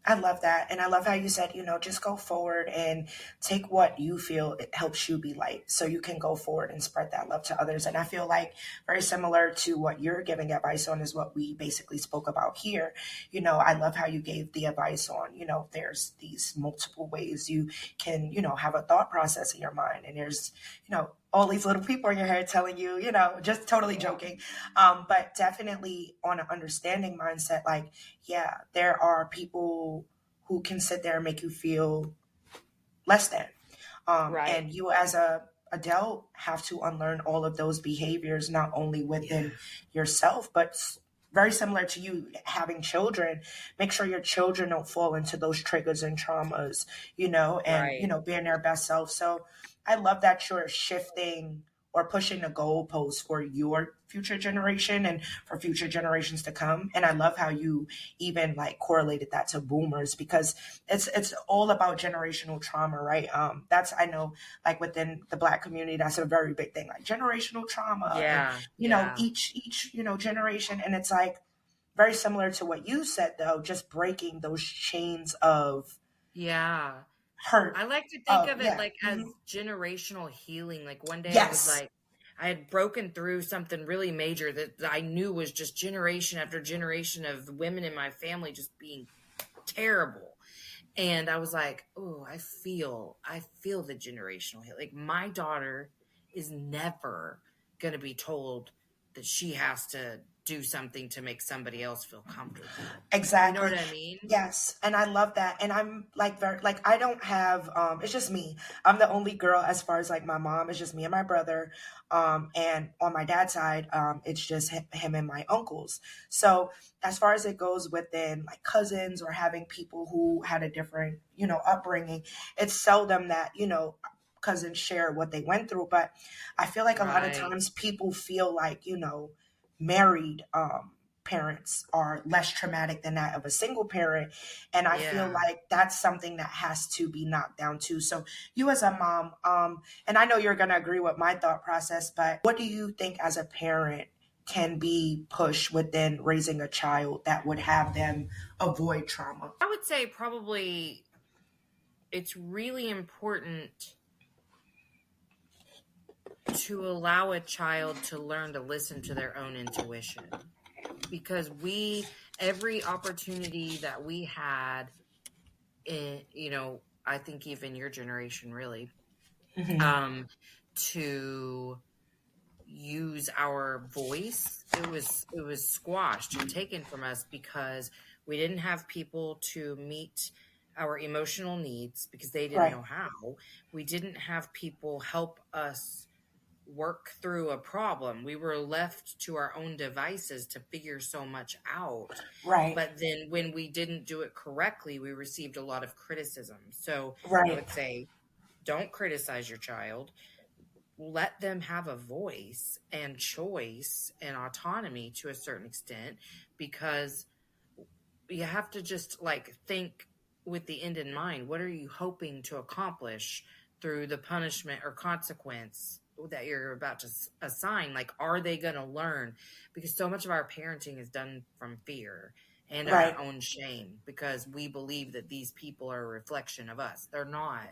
I love that. And I love how you said, just go forward and take what you feel it helps you be light, so you can go forward and spread that love to others. And I feel like very similar to what you're giving advice on is what we basically spoke about here. I love how you gave the advice on, there's these multiple ways you can, have a thought process in your mind. And there's, all these little people in your head telling you, just totally joking. But definitely on an understanding mindset, like, there are people who can sit there and make you feel less than. And you as a adult have to unlearn all of those behaviors, not only within yourself, but very similar to you having children. Make sure your children don't fall into those triggers and traumas, and, being their best self. So I love that you're shifting or pushing the goalposts for your future generation and for future generations to come. And I love how you even like correlated that to boomers, because it's all about generational trauma, right? I know like within the Black community, that's a very big thing, like generational trauma. And, each generation. And it's like very similar to what you said, though, just breaking those chains of hurt. I like to think of it as generational healing. Like one day I was like, I had broken through something really major that I knew was just generation after generation of women in my family just being terrible. And I was like, oh, I feel the generational healing. Like my daughter is never going to be told that she has to do something to make somebody else feel comfortable. Exactly. You know what I mean? Yes. And I love that. And I'm like, I don't have, it's just me. I'm the only girl as far as like my mom. It's just me and my brother. And on my dad's side, it's just him and my uncles. So as far as it goes within like cousins or having people who had a different, upbringing, it's seldom that, cousins share what they went through. But I feel like a lot of times people feel like, married parents are less traumatic than that of a single parent. And I feel like that's something that has to be knocked down too. So you as a mom, and I know you're going to agree with my thought process, but what do you think as a parent can be pushed within raising a child that would have them avoid trauma? I would say probably it's really important to allow a child to learn to listen to their own intuition, because every opportunity that we had in, I think even your generation really, to use our voice, it was squashed and taken from us because we didn't have people to meet our emotional needs because they didn't know how. We didn't have people help us work through a problem. We were left to our own devices to figure so much out. Right. But then when we didn't do it correctly, we received a lot of criticism. So Right. I would say, don't criticize your child. Let them have a voice and choice and autonomy to a certain extent, because you have to just think with the end in mind. What are you hoping to accomplish through the punishment or consequence that you're about to assign? Are they going to learn? Because so much of our parenting is done from fear and our own shame, because we believe that these people are a reflection of us. They're not.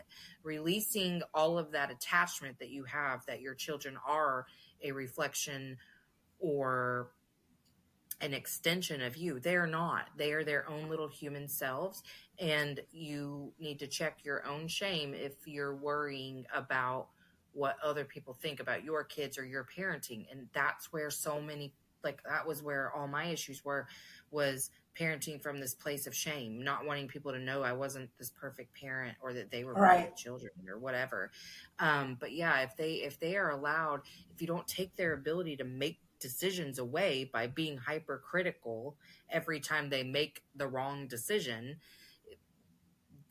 Releasing all of that attachment that you have, that your children are a reflection or an extension of you. They are not. They are their own little human selves, and you need to check your own shame if you're worrying about what other people think about your kids or your parenting. And that's where so many, that was where all my issues was parenting from this place of shame, not wanting people to know I wasn't this perfect parent or that they were great children or whatever. But yeah, if they are allowed, if you don't take their ability to make decisions away by being hypercritical every time they make the wrong decision,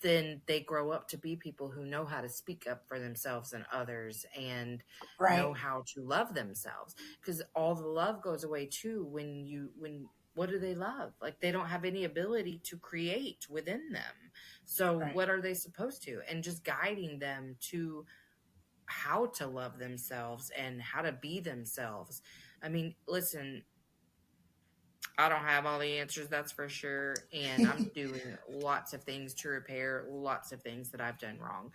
then they grow up to be people who know how to speak up for themselves and others, and know how to love themselves. Because all the love goes away too when what do they love? They don't have any ability to create within them. So what are they supposed to? And just guiding them to how to love themselves and how to be themselves. I mean, listen, I don't have all the answers, that's for sure. And I'm doing lots of things to repair lots of things that I've done wrong.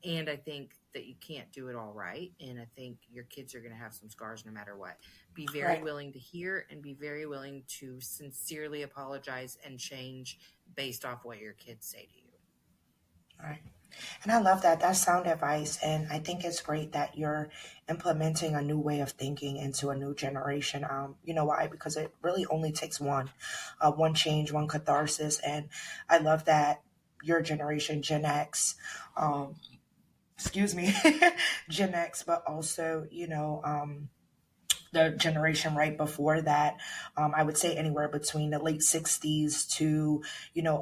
And I think that you can't do it all right. And I think your kids are going to have some scars no matter what. Be very willing to hear, and be very willing to sincerely apologize and change based off what your kids say to you. Right. And I love that. That's sound advice. And I think it's great that you're implementing a new way of thinking into a new generation. You know why? Because it really only takes one change, one catharsis. And I love that your generation, Gen X, Gen X, but also, the generation right before that, I would say anywhere between the late 60s to,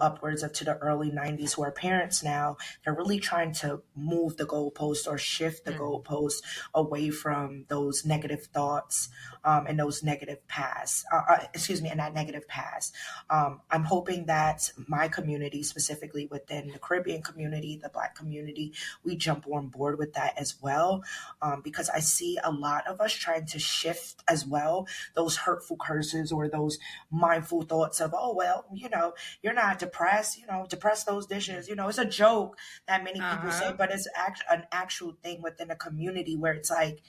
upwards up to the early 90s, who are parents now, they're really trying to move the goalpost or shift the goalpost away from those negative thoughts and those negative past, and that negative past. I'm hoping that my community, specifically within the Caribbean community, the Black community, we jump on board with that as well, because I see a lot of us trying to shift as well those hurtful curses or those mindful thoughts of, oh, well, you're not depressed, depress those dishes. It's a joke that many people say, but it's an actual thing within a community where it's like,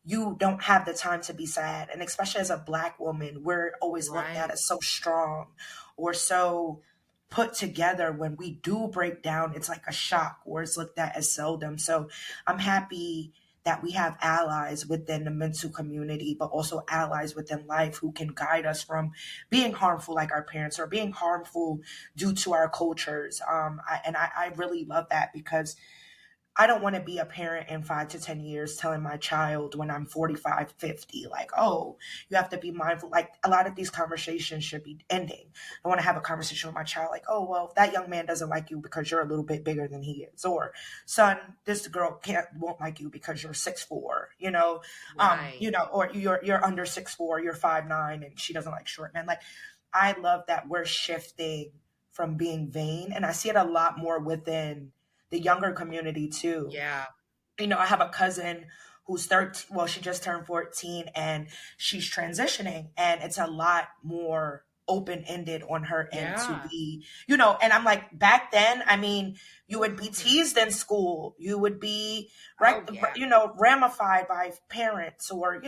you don't have the time to be sad. And especially as a Black woman, we're always looked at as so strong or so put together. When we do break down, it's like a shock, or it's looked at as seldom. So I'm happy that we have allies within the mental community, but also allies within life who can guide us from being harmful like our parents, or being harmful due to our cultures. I really love that, because I don't want to be a parent in 5 to 10 years telling my child when I'm 45, 50, like, oh, you have to be mindful. Like, a lot of these conversations should be ending. I want to have a conversation with my child like, oh, well, that young man doesn't like you because you're a little bit bigger than he is. Or, son, this girl won't like you because you're 6'4", or you're under 6'4", you're 5'9", and she doesn't like short men. Like, I love that we're shifting from being vain. And I see it a lot more within the younger community too. Yeah. I have a cousin who's 13. Well, she just turned 14 and she's transitioning, and it's a lot more open-ended on her end to Yeah. be, and I'm like, back then, I mean, you would be Mhm. teased in school. You would be, Oh, yeah. ramified by parents, or,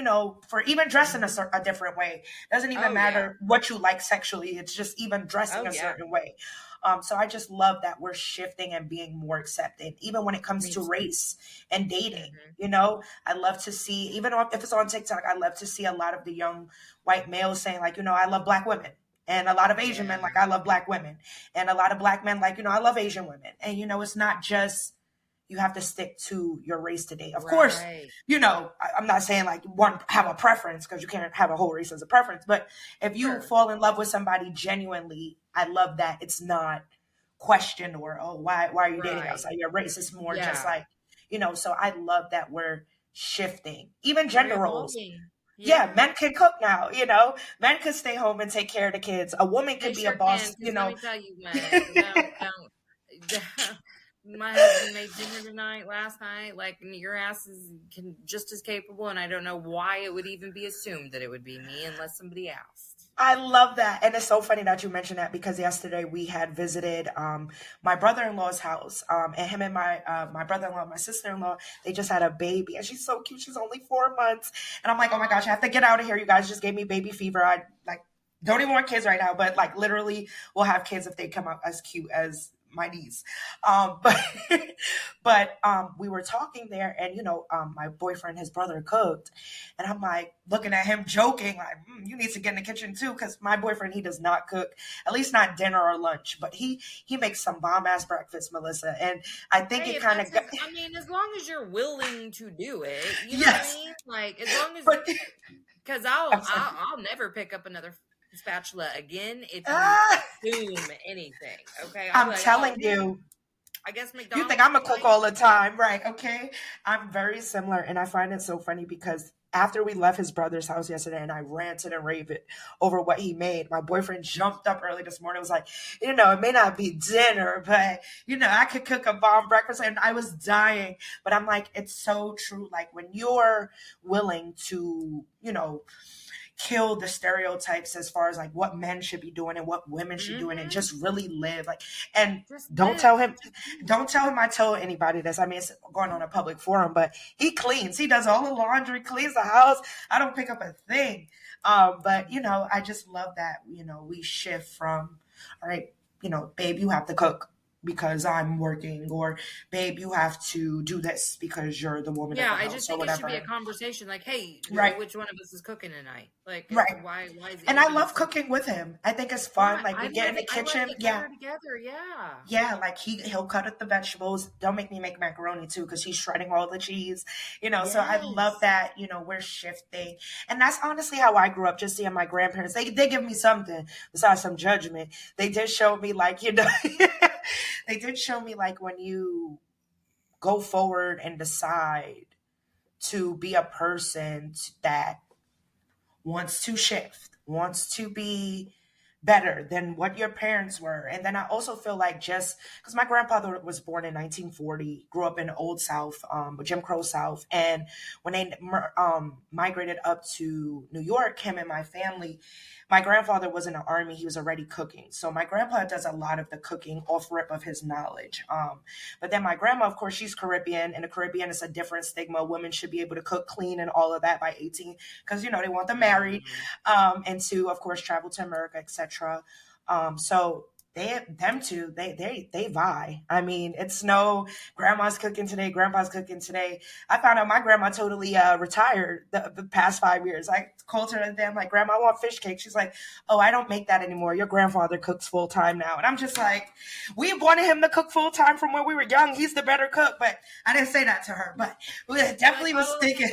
for even dressing a different way. Doesn't even Oh, yeah. matter what you like sexually. It's just even dressing Oh, a yeah. certain way. So I just love that we're shifting and being more accepted, even when it comes Me to too. race and dating. Mhm. I love to see, even if it's on TikTok, I love to see a lot of the young white males saying, like, I love black women. And a lot of Asian men, Yeah. like, I love black women. And a lot of black men, like, I love Asian women. And, it's not just you have to stick to your race today. Of course, Right. I'm not saying like one have a preference, because you can't have a whole race as a preference. But if you Sure. fall in love with somebody genuinely, I love that it's not questioned, or, oh, why are you dating Right. outside your race? It's more just Yeah. like, so I love that we're shifting, even We're gender roles. evolving. Yeah, Yeah. men can cook now, men can stay home and take care of the kids. A woman They can be a sure can, boss, because let me tell you, don't. My husband made dinner tonight, last night. Like, your ass is just as capable, and I don't know why it would even be assumed that it would be me unless somebody asked. I love that. And it's so funny that you mentioned that, because yesterday we had visited my brother-in-law's house. And him and my brother-in-law, my sister-in-law, they just had a baby. And she's so cute. She's only 4 months. And I'm like, oh my gosh, I have to get out of here. You guys just gave me baby fever. I like don't even want kids right now, but like literally we'll have kids if they come out as cute as my niece. But we were talking there, and my boyfriend, his brother cooked, and I'm like looking at him joking, like, you need to get in the kitchen too, because my boyfriend, he does not cook, at least not dinner or lunch, but he makes some bomb ass breakfast, Melissa, and I think Hey, it if kind that's of his, I mean, as long as you're willing to do it, you know what I yes, mean? Like, as long as, but because I'm sorry. I'll never pick up another spatula again if you Ah, assume anything. Okay, I'll be I'm like, oh telling yeah, you. I guess You think McDonald's I'm is a cook fine. all the time, right? Okay. I'm very similar. And I find it so funny, because after we left his brother's house yesterday and I ranted and raved over what he made, my boyfriend jumped up early this morning and was like, it may not be dinner, but, I could cook a bomb breakfast. And I was dying. But I'm like, it's so true. Like, when you're willing to, kill the stereotypes as far as like what men should be doing and what women should do, and Mm-hmm. just really live, like, and Just don't live. tell him I tell anybody this. I mean, it's going on a public forum, but he cleans. He does all the laundry, cleans the house. I don't pick up a thing. But I just love that, we shift from, all right, babe, you have to cook because I'm working, or babe, you have to do this because you're the woman of Yeah, the I house, just or think it should be a whatever. conversation. Like, hey, Right. which one of us is cooking tonight? Like, Right. why is And I anything love so? cooking with him. I think it's Yeah, fun. Like, we get in the I like kitchen. it Yeah. better together. Yeah. Yeah, like he'll cut up the vegetables. Don't make me make macaroni too, because he's shredding all the cheese. So I love Yes. that. We're shifting, and that's honestly how I grew up. Just seeing my grandparents, they give me something besides some judgment. They did show me, like, they did show me, like, when you go forward and decide to be a person that wants to shift, wants to be better than what your parents were. And then I also feel like, just because my grandfather was born in 1940, grew up in the Old South, Jim Crow South. And when they migrated up to New York, him and my family, my grandfather was in the army. He was already cooking. So my grandpa does a lot of the cooking off rip of his knowledge. But then my grandma, of course, she's Caribbean. In the Caribbean, it's a different stigma. Women should be able to cook, clean, and all of that by 18, because, they want them married, and to, of course, travel to America, etc. So them two, they vie. I mean, it's no grandma's cooking today, grandpa's cooking today. I found out my grandma totally retired the past 5 years. I called her and I'm like, Grandma, I want fish cake. She's like, oh, I don't make that anymore. Your grandfather cooks full time now. And I'm just like, we wanted him to cook full time from when we were young. He's the better cook. But I didn't say that to her. But we definitely Like, was oh, thinking.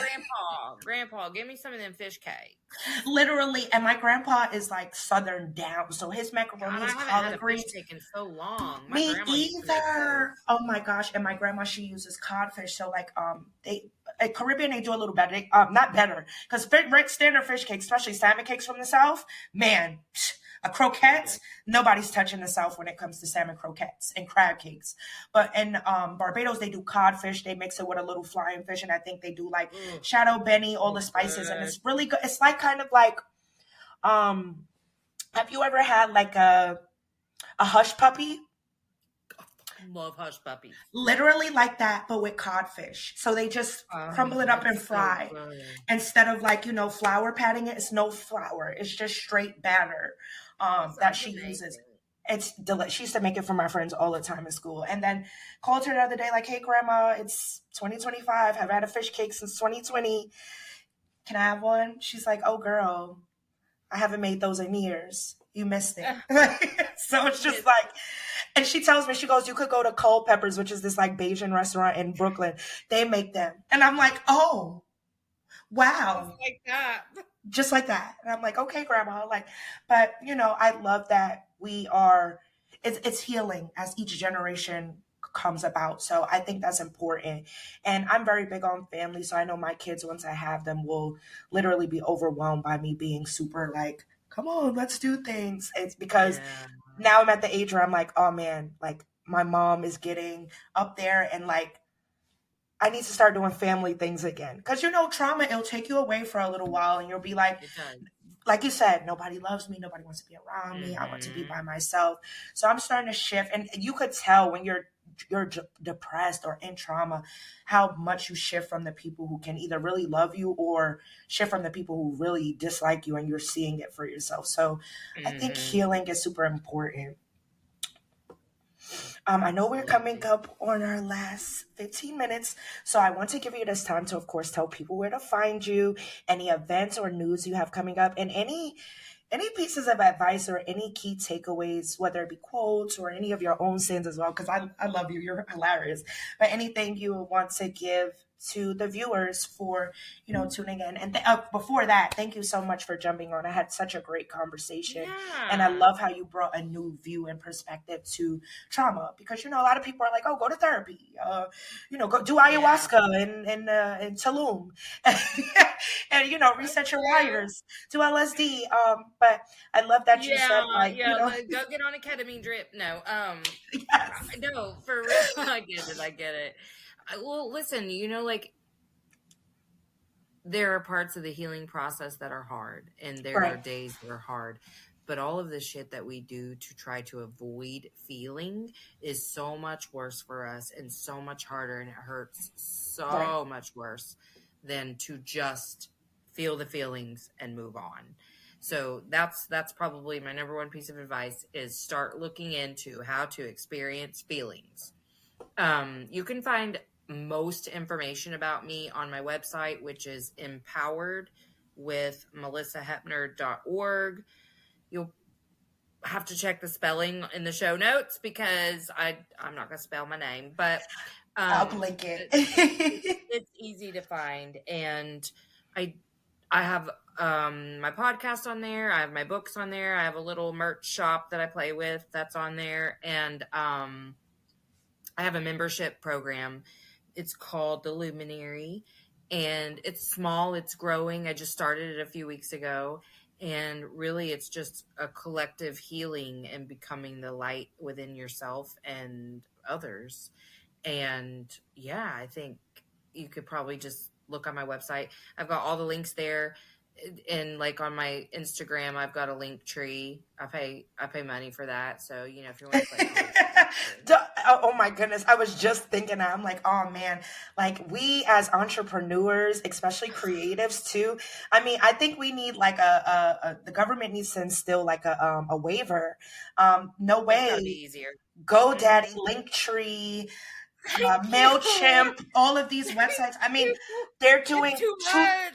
Grandpa, give me some of them fish cakes. Literally, and my grandpa is like Southern down, so his macaroni, God, I his haven't collard had a fish greens. cake in so long. My Me grandma used to make either. those. Oh my gosh! And my grandma, she uses codfish, so like they at Caribbean, they do a little better. They, not better, because standard fish cakes, especially salmon cakes from the South, man, A croquette, nobody's touching the South when it comes to salmon croquettes and crab cakes. But in Barbados, they do codfish. They mix it with a little flying fish, and I think they do like shadow benny, all the spices, and it's really good. It's like kind of like, have you ever had like a hush puppy? Love hush puppies. Literally like that, but with codfish. So they just crumble it up and fry. So instead of like, flour patting it, it's no flour. It's just straight batter that she uses. It's delicious. She used to make it for my friends all the time in school. And then called her the other day like, hey, grandma, it's 2025. I've had a fish cake since 2020. Can I have one? She's like, oh, girl, I haven't made those in years. You missed it. So it's just like, and she tells me, she goes, you could go to Culpeppers, which is this like Bayesian restaurant in Brooklyn. They make them. And I'm like, oh, wow. Just like that. Just like that. And I'm like, okay, grandma. But I love that it's healing as each generation comes about. So I think that's important. And I'm very big on family. So I know my kids, once I have them, will literally be overwhelmed by me being super like, come on, let's do things. It's because now I'm at the age where I'm like, oh man, like my mom is getting up there and like, I need to start doing family things again. Because, trauma, it'll take you away for a little while and you'll be like you said, nobody loves me. Nobody wants to be around me. I want to be by myself. So I'm starting to shift. And you could tell when you're depressed or in trauma, how much you shift from the people who can either really love you or shift from the people who really dislike you and you're seeing it for yourself. So I think healing is super important. I know we're coming up on our last 15 minutes, so I want to give you this time to, of course, tell people where to find you, any events or news you have coming up, and any pieces of advice or any key takeaways, whether it be quotes or any of your own sins as well, because I love you. You're hilarious. But anything you want to give to the viewers for, tuning in. And before that, thank you so much for jumping on. I had such a great conversation. Yeah. And I love how you brought a new view and perspective to trauma, because, a lot of people are like, oh, go to therapy, go do ayahuasca in Tulum and, reset your wires, do LSD. But I love that you said go get on a ketamine drip. No, yes. No, for real. I get it. Well, listen, there are parts of the healing process that are hard, and there are days that are hard, but all of the shit that we do to try to avoid feeling is so much worse for us and so much harder, and it hurts so much worse than to just feel the feelings and move on. So that's probably my number one piece of advice, is start looking into how to experience feelings. You can find most information about me on my website, which is empoweredwithmelisahepner.org. You'll have to check the spelling in the show notes because I'm not going to spell my name, but I'll link it. It's easy to find. And I have my podcast on there. I have my books on there. I have a little merch shop that I play with that's on there. And I have a membership program. It's called The Luminary, and it's small. It's growing. I just started it a few weeks ago, and really it's just a collective healing and becoming the light within yourself and others. And yeah, I think you could probably just look on my website. I've got all the links there. And like on my Instagram, I've got a link tree. I pay money for that. So, if you want to play. Oh my goodness. I was just thinking that. I'm like, oh man, like we as entrepreneurs, especially creatives too. I mean, I think we need like the government needs to instill like a waiver. No way. That'd be easier. GoDaddy, Linktree, MailChimp, all of these websites. I mean, they're doing too much.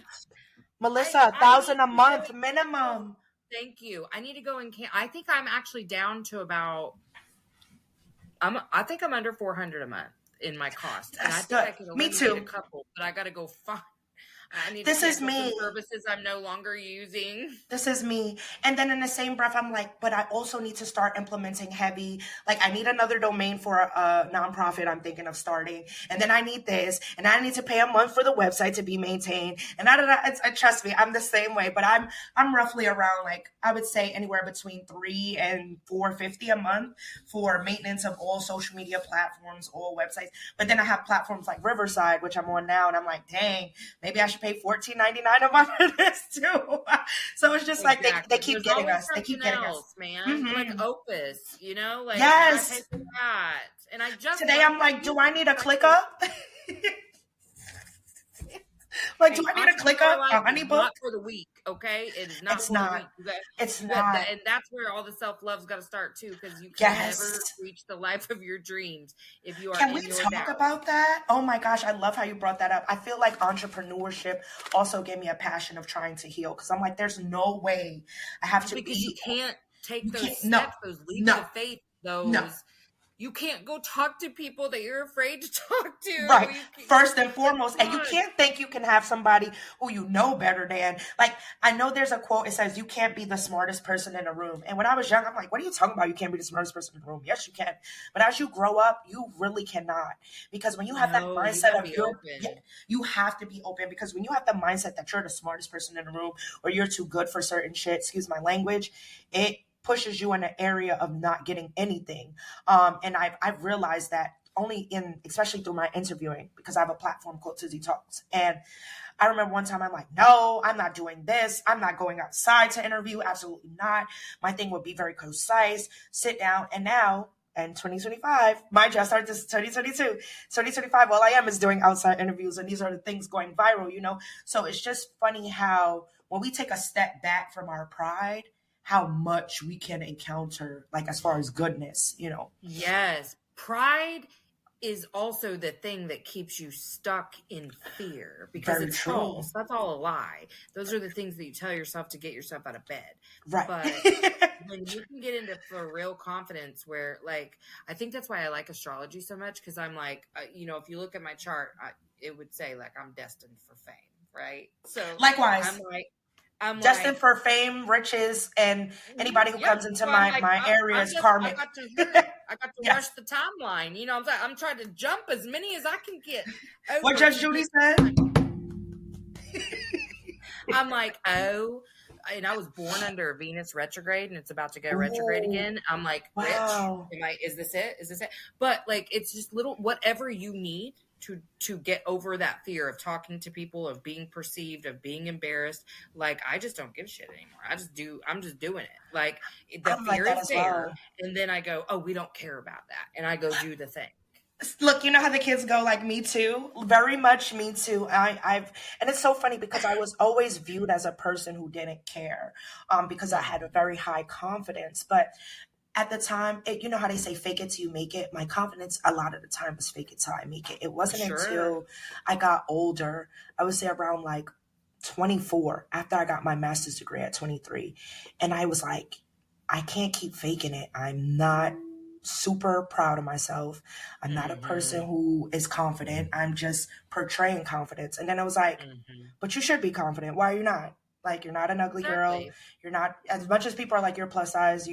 Melissa, $1,000 a month minimum. Thank you. I need to go and I think I'm actually down to about. I think I'm under $400 a month in my cost. That's and I think good. I can eliminate a couple, but I got to go find. I need This to is cancel some me. services I'm no longer using. This is me. And then in the same breath, I'm like, but I also need to start implementing heavy. Like, I need another domain for a nonprofit I'm thinking of starting. And then I need this. And I need to pay a month for the website to be maintained. And trust me, I'm the same way. But I'm roughly around, like, I would say anywhere between $3 and $4.50 a month for maintenance of all social media platforms, all websites. But then I have platforms like Riverside, which I'm on now. And I'm like, dang, maybe I should pay $14.99 a month for this too. So it's just Exactly. like they keep There's getting always us. They keep something getting us. else, man. Like Mm-hmm. Opus, you know, like I gotta pay Yes. for that. And I just Today learned I'm how to like, use do I it. need a Like, ClickUp? Like, hey, do I need a entrepreneur ClickUp? life A is HoneyBook? not for the weak, okay? It is not It's for the not. weak. It's not. And that's where all the self-love's got to start too, because you can never Yes. reach the life of your dreams if you are Can we in your talk doubt. about that? Oh my gosh, I love how you brought that up. I feel like entrepreneurship also gave me a passion of trying to heal, because I'm like, there's no way I have to Because be. you can't take You those can't. steps, those leaps No. of faith, No. you can't go talk to people that you're afraid to talk to. Right. First and foremost. And you can't think you can have somebody who you know better than. Like, I know there's a quote, it says, you can't be the smartest person in a room. And when I was young, I'm like, what are you talking about? You can't be the smartest person in the room. Yes, you can. But as you grow up, you really cannot. Because when you have that mindset of you have to be open. Because when you have the mindset that you're the smartest person in the room, or you're too good for certain shit, excuse my language, it pushes you in an area of not getting anything. And I've realized that only especially through my interviewing, because I have a platform called Tizzy Talks. And I remember one time I'm like, no, I'm not doing this. I'm not going outside to interview. Absolutely not. My thing would be very concise, sit down. And now in 2025, mind you, I started this 2022, 2025, all I am is doing outside interviews. And these are the things going viral, you know? So it's just funny how when we take a step back from our pride, how much we can encounter, like, as far as goodness, you know. Yes. Pride is also the thing that keeps you stuck in fear, because Very it's true. false. That's all a lie. Those are the things that you tell yourself to get yourself out of bed. Right. But when you can get into for real confidence, where, like, I think that's why I like astrology so much, because I'm like, you know, if you look at my chart, it would say, like, I'm destined for fame, right? So Likewise. I'm destined for fame, riches, and anybody who comes into my area is karmic. I got to rush the timeline. You know, I'm trying to jump as many as I can get. What Judge Judy said? I'm like, oh, and I was born under a Venus retrograde, and it's about to go retrograde again. I'm like, wow. Rich, is this it? Is this it? But, like, it's just little, whatever you need to get over that fear of talking to people, of being perceived, of being embarrassed. Like, I just don't give a shit anymore. I'm just doing it. Like, the fear is there. Well. And then I go, oh, we don't care about that. And I go do the thing. Look, you know how the kids go, like, me too, very much me too. And it's so funny because I was always viewed as a person who didn't care, because I had a very high confidence. But at the time, you know how they say fake it till you make it? My confidence a lot of the time was fake it till I make it. It wasn't until I got older, I would say around like 24, after I got my master's degree at 23. And I was like, I can't keep faking it. I'm not super proud of myself. I'm not a person who is confident. I'm just portraying confidence. And then I was like, but you should be confident. Why are you not? Like, you're not an ugly girl. You're not, as much as people are like, you're plus size,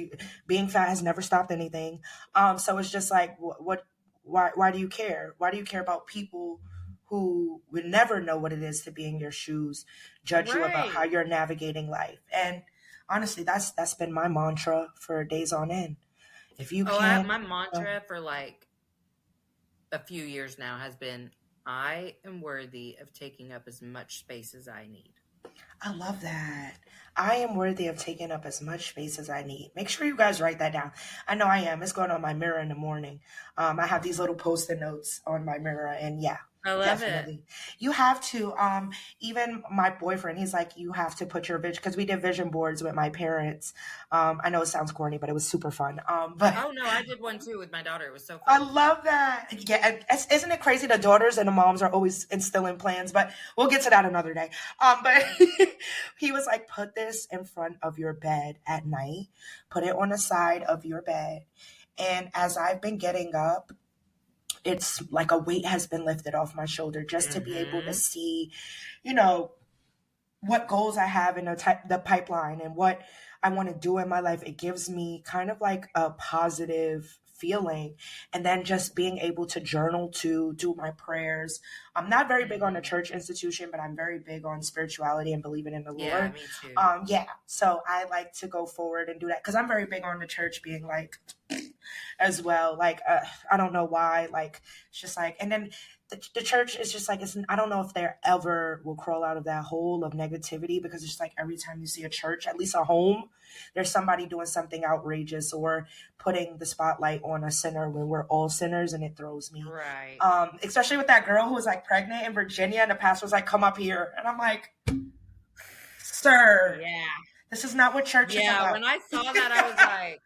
being fat has never stopped anything. So it's just like, why do you care? Why do you care about people who would never know what it is to be in your shoes, judge you about how you're navigating life? And honestly, that's been my mantra for days on end. If you can't. My mantra for like a few years now has been, I am worthy of taking up as much space as I need. I love that. I am worthy of taking up as much space as I need. Make sure you guys write that down. I know I am. It's going on my mirror in the morning. I have these little Post-it notes on my mirror, and yeah. I love it. You have to, even my boyfriend, he's like, you have to put your vision, because we did vision boards with my parents. I know it sounds corny, but it was super fun. But oh no, I did one too with my daughter. It was so fun. I love that. Yeah, isn't it crazy? The daughters and the moms are always instilling plans, but we'll get to that another day. But he was like, put this in front of your bed at night, put it on the side of your bed. And as I've been getting up, it's like a weight has been lifted off my shoulder just to be able to see, what goals I have in the pipeline and what I want to do in my life. It gives me kind of like a positive feeling. And then just being able to journal, to do my prayers. I'm not very big on a church institution, but I'm very big on spirituality and believing in the Lord. Me too. So I like to go forward and do that because I'm very big on the church being like as well. Like, I don't know why. Like, it's just like, and then the church is just like, I don't know if they ever will crawl out of that hole of negativity, because it's just like every time you see a church, at least a home, there's somebody doing something outrageous or putting the spotlight on a sinner when we're all sinners, and it throws me. Right. Especially with that girl who was like pregnant in Virginia, and the pastor was like, "Come up here," and I'm like, "Sir, this is not what church is about." Yeah, when I saw that, I was like,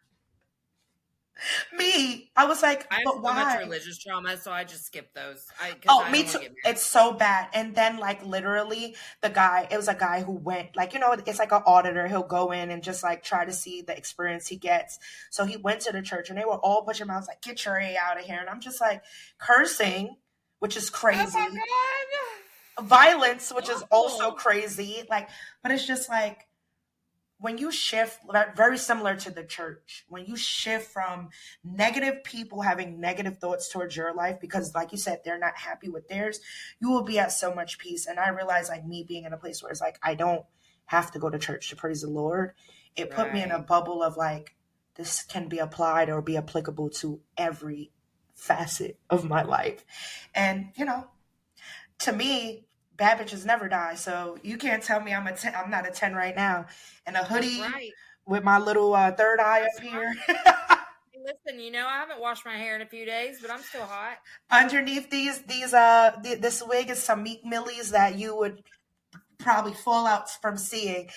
I was like, I have but so why? much religious trauma, so I just skipped those. Me too. It's so bad. And then like literally it was a guy who went like, it's like an auditor. He'll go in and just like try to see the experience he gets. So he went to the church and they were all pushing him out. I was like, "Get your A out of here." And I'm just like cursing, which is crazy. Oh my God. Violence, which is also crazy. Like, but it's just like, when you shift, very similar to the church, when you shift from negative people having negative thoughts towards your life, because like you said, they're not happy with theirs, you will be at so much peace. And I realized, like, me being in a place where it's like, I don't have to go to church to praise the Lord. It put me in a bubble of like, this can be applied or be applicable to every facet of my life. And, to me, bad bitches never die. So you can't tell me I'm not a 10 right now. And a hoodie with my little third eye up here. Listen, I haven't washed my hair in a few days, but I'm still hot. Underneath this wig is some Meek Millies that you would probably fall out from seeing.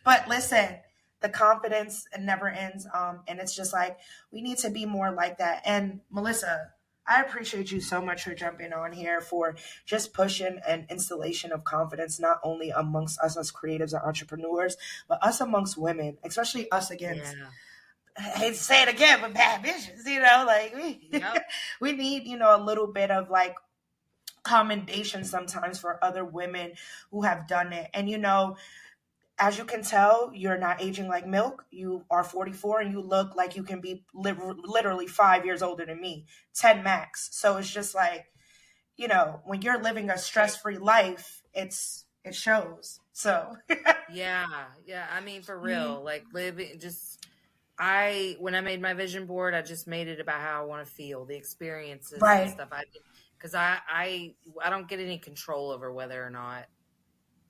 But listen, the confidence never ends. And it's just like, we need to be more like that. And Malisa, I appreciate you so much for jumping on here, for just pushing an installation of confidence, not only amongst us as creatives and entrepreneurs, but us amongst women, especially us against, I hate to say it again, but bad bitches, we need, a little bit of like commendation sometimes for other women who have done it. And, as you can tell, you're not aging like milk. You are 44 and you look like you can be literally 5 years older than me, 10 max. So it's just like, when you're living a stress-free life, it shows. So yeah. I mean, for real, like living when I made my vision board, I just made it about how I want to feel, the experiences and stuff. Because I don't get any control over whether or not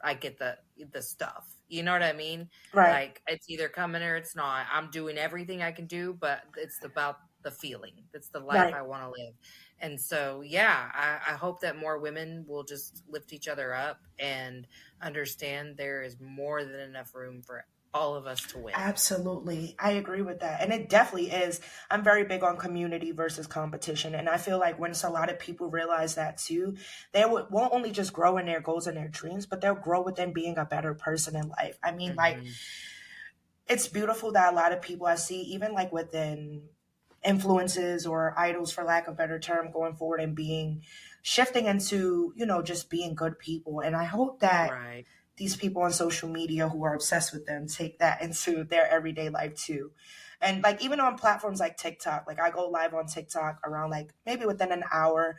I get the stuff. You know what I mean? Right. Like, it's either coming or it's not. I'm doing everything I can do, but it's about the feeling. It's the life I want to live. And so, I hope that more women will just lift each other up and understand there is more than enough room for all of us to win. Absolutely. I agree with that. And it definitely is. I'm very big on community versus competition. And I feel like once a lot of people realize that too, they won't only just grow in their goals and their dreams, but they'll grow within being a better person in life. I mean, like, it's beautiful that a lot of people I see, even like within influences or idols, for lack of a better term, going forward and shifting into, just being good people. And I hope that these people on social media who are obsessed with them take that into their everyday life too. And like, even on platforms like TikTok, like I go live on TikTok around like maybe within an hour,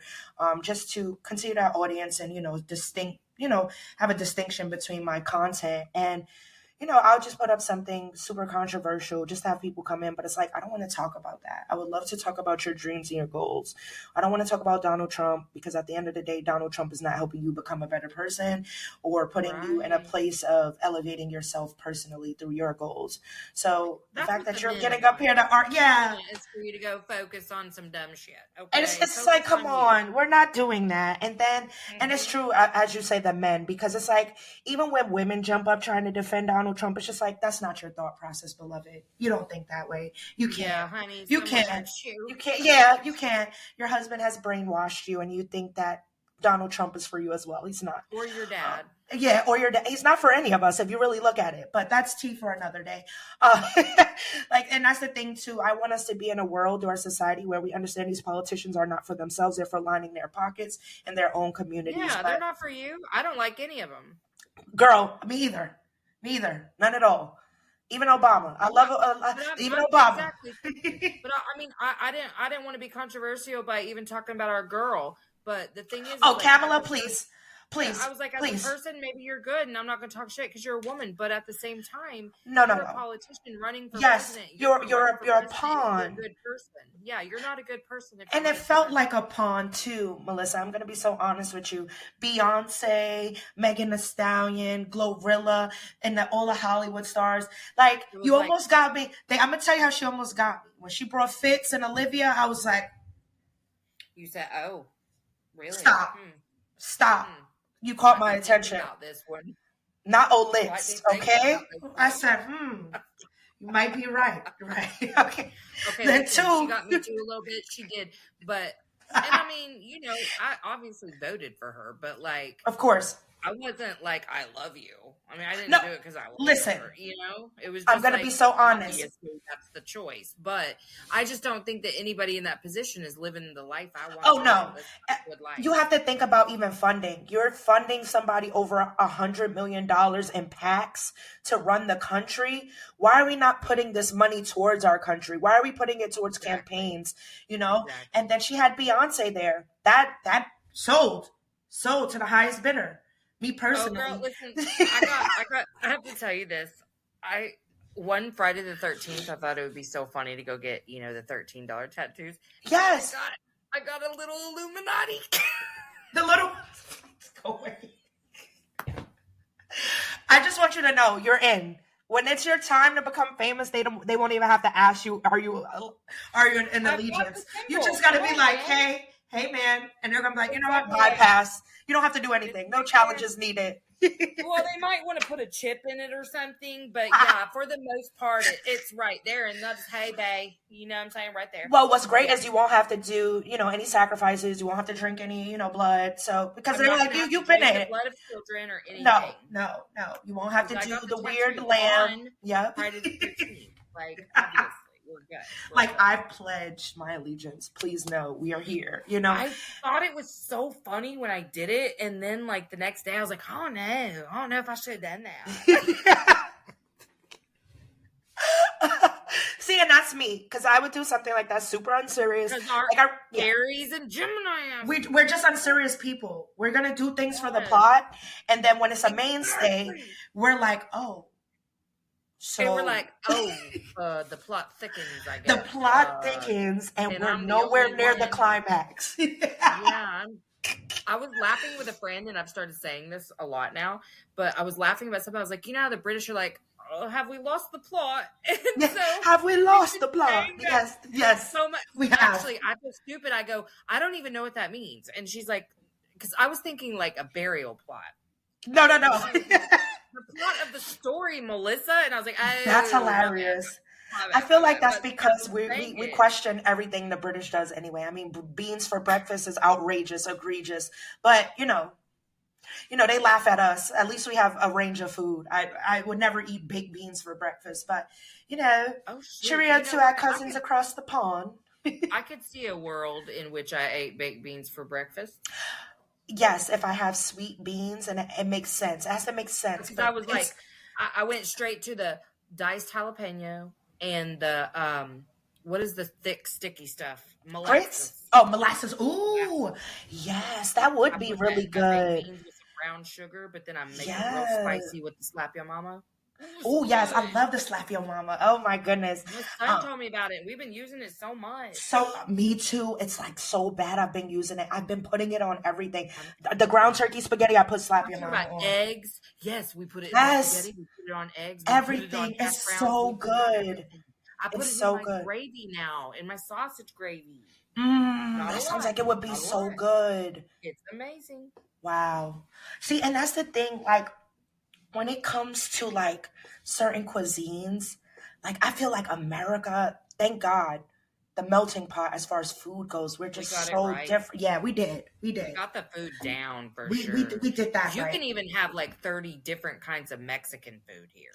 just to consider that audience and, have a distinction between my content. And, I'll just put up something super controversial, just to have people come in. But it's like, I don't want to talk about that. I would love to talk about your dreams and your goals. I don't want to talk about Donald Trump, because at the end of the day, Donald Trump is not helping you become a better person or putting you in a place of elevating yourself personally through your goals. So the fact that you're getting up here to art, it's for you to go focus on some dumb shit. Okay? And it's like, come on, we're not doing that. And then, and it's true, as you say, the men, because it's like, even when women jump up trying to defend Donald Trump, it's just like, that's not your thought process, beloved. You don't think that way. You can't. Yeah, honey. You can't. You can't. Yeah, you can't. Your husband has brainwashed you, and you think that Donald Trump is for you as well. He's not. Or your dad. Yeah, or your dad. He's not for any of us if you really look at it. But that's tea for another day. And that's the thing too. I want us to be in a world or a society where we understand these politicians are not for themselves. They're for lining their pockets and their own communities. Yeah, they're not for you. I don't like any of them. Girl, me either. None at all. Even Obama. I love even Obama. Exactly. But I didn't want to be controversial by even talking about our girl. But the thing is, Kamala, please. I was like, as a person, maybe you're good, and I'm not going to talk shit because you're a woman. But at the same time, you're a politician running for president. You're a pawn. You're a good person. Yeah, you're not a good person. And it felt like a pawn too, Melissa. I'm going to be so honest with you. Beyonce, Megan Thee Stallion, Glorilla, and all the Hollywood stars. Like, you almost got me. I'm going to tell you how she almost got me. When she brought Fitz and Olivia, I was like. You said, oh, really? Stop. You caught my attention. This one. Not Olitz, okay? I said, you might be right. Right. Okay. Then she got me too a little bit. She did. But, and I mean, I obviously voted for her, but like. Of course. I wasn't like, I love you. I mean, I didn't do it because I love her, It was just I'm going to be so honest. That's the choice. But I just don't think that anybody in that position is living the life I want. Oh, no. You have to think about even funding. You're funding somebody over $100 million in PACs to run the country. Why are we not putting this money towards our country? Why are we putting it towards campaigns, Exactly. And then she had Beyonce there. That sold to the highest bidder. Me personally. Oh, girl, listen, I have to tell you this. One Friday the 13th, I thought it would be so funny to go get, the $13 tattoos. Yes. I got a little Illuminati. The little. Go away. I just want you to know you're in. When it's your time to become famous, they won't even have to ask you, are you in allegiance? You just got to be like, hey man, and they're gonna be like, you know what, bypass. You don't have to do anything. No challenges needed. Well, they might want to put a chip in it or something, but yeah, for the most part, it's right there, and they'll just, hey, bae, you know what I'm saying, right there. Well, what's great is you won't have to do, any sacrifices. You won't have to drink any, blood. So because they're like, you've been in it. Blood of children or anything. No. You won't have to do the weird lamb. Yep. Right at the 13th. Like, obviously. We're good. I pledged my allegiance. Please know we are here. I thought it was so funny when I did it, and then the next day I was like, oh no, I don't know if I should have done that. See, and that's me, because I would do something like that, super unserious. Aries and Gemini. We're just unserious people. We're gonna do things for the plot, and then when it's a mainstay, we're like, oh. So they were like, the plot thickens, I guess. The plot thickens, and we're nowhere near the climax. Yeah. I was laughing with a friend, and I've started saying this a lot now, but I was laughing about something. I was like, how the British are like, oh, have we lost the plot? And so have we lost the plot? Yes. So much. We have. Actually, I feel stupid. I go, I don't even know what that means. And she's like, because I was thinking like a burial plot. No. The plot of the story, Melissa, and I was like, that's hilarious. I feel like that's because we question everything the British does anyway. I mean, beans for breakfast is outrageous, egregious, but they laugh at us. At least we have a range of food. I would never eat baked beans for breakfast, but cheerio to our cousins across the pond. I could see a world in which I ate baked beans for breakfast. Yes, if I have sweet beans, and it makes sense. It has to make sense. Because I was like, I went straight to the diced jalapeno and the, what is the thick, sticky stuff? Molasses. Grits? Oh, molasses. Ooh, yes, that would be really good. Beans with some brown sugar, but then I make it real spicy with the Slap Your Mama. Oh, yes. I love the Slap Your Mama. Oh, my goodness. My son told me about it. We've been using it so much. So, me too. It's like so bad. I've been using it. I've been putting it on everything. The ground turkey spaghetti, I put Slap Your Mama on. Eggs. Yes, we put it in spaghetti. We put it on eggs. Everything is so good. I put it in my gravy now, in my sausage gravy. That sounds like it would be so good. It's amazing. Wow. See, and that's the thing, like, when it comes to like certain cuisines, like I feel like America, thank God, the melting pot as far as food goes. We're just so right. different. Yeah, we did. We got the food down for sure. We did that. You can even have like 30 different kinds of Mexican food here.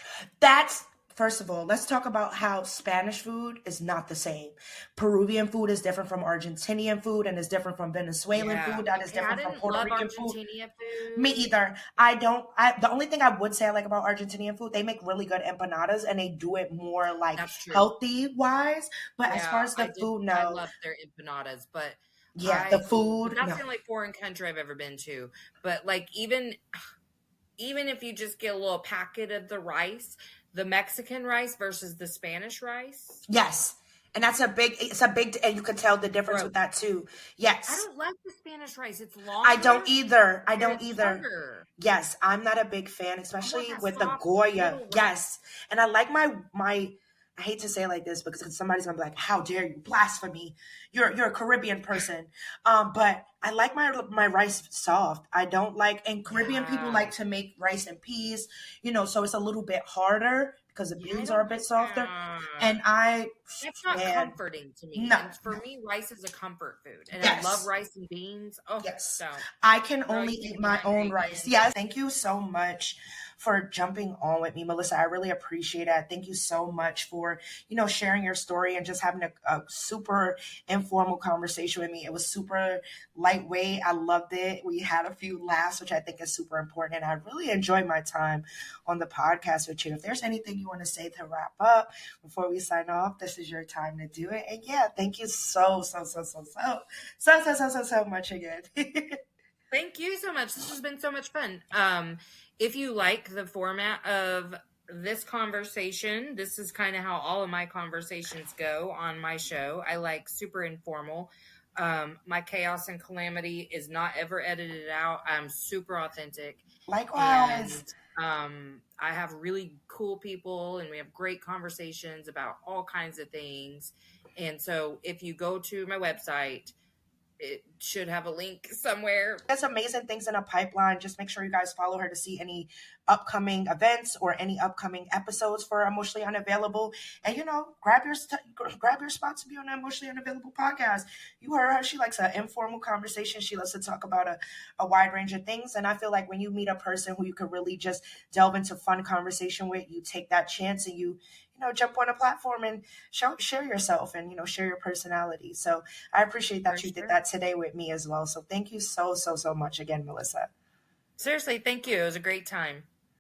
First of all, let's talk about how Spanish food is not the same. Peruvian food is different from Argentinian food and is different from Venezuelan food. That is different from Puerto Rican food. Me either. The only thing I would say I like about Argentinian food, they make really good empanadas and they do it more like healthy wise. But as far as the food, no. I love their empanadas, but the food. That's the only foreign country I've ever been to. But like even if you just get a little packet of the rice, the Mexican rice versus the Spanish rice. Yes. And it's a big, and you can tell the difference with that too. Yes. I don't like the Spanish rice. It's long. I don't either. Longer. Yes. I'm not a big fan, especially with the Goya. Yes. And I like my, I hate to say it like this because somebody's gonna be like, "How dare you, blasphemy? You're a Caribbean person." But I like my rice soft. I don't like, and Caribbean people like to make rice and peas, so it's a little bit harder because the beans are a bit softer. And that's not comforting to me. No. And for me, rice is a comfort food, and I love rice and beans. Oh, yes. So I can only eat my own rice. Yes. Thank you so much for jumping on with me, Malisa. I really appreciate it. Thank you so much for, sharing your story and just having a super informal conversation with me. It was super lightweight. I loved it. We had a few laughs, which I think is super important. And I really enjoyed my time on the podcast with you. If there's anything you want to say to wrap up before we sign off, this is your time to do it. And yeah, thank you so much again. Thank you so much. This has been so much fun. If you like the format of this conversation, this is kind of how all of my conversations go on my show. I like super informal. My chaos and calamity is not ever edited out. I'm super authentic. Likewise. And, I have really cool people and we have great conversations about all kinds of things. And so if you go to my website, it should have a link somewhere. There's amazing things in a pipeline. Just make sure you guys follow her to see any upcoming events or any upcoming episodes for Emotionally Unavailable. And, grab your spot to be on the Emotionally Unavailable podcast. You heard her. She likes an informal conversation. She loves to talk about a wide range of things. And I feel like when you meet a person who you could really just delve into fun conversation with, you take that chance and you jump on a platform and share yourself and, share your personality. So I appreciate that you did that today with me as well. So thank you so much again, Malisa. Seriously, thank you. It was a great time.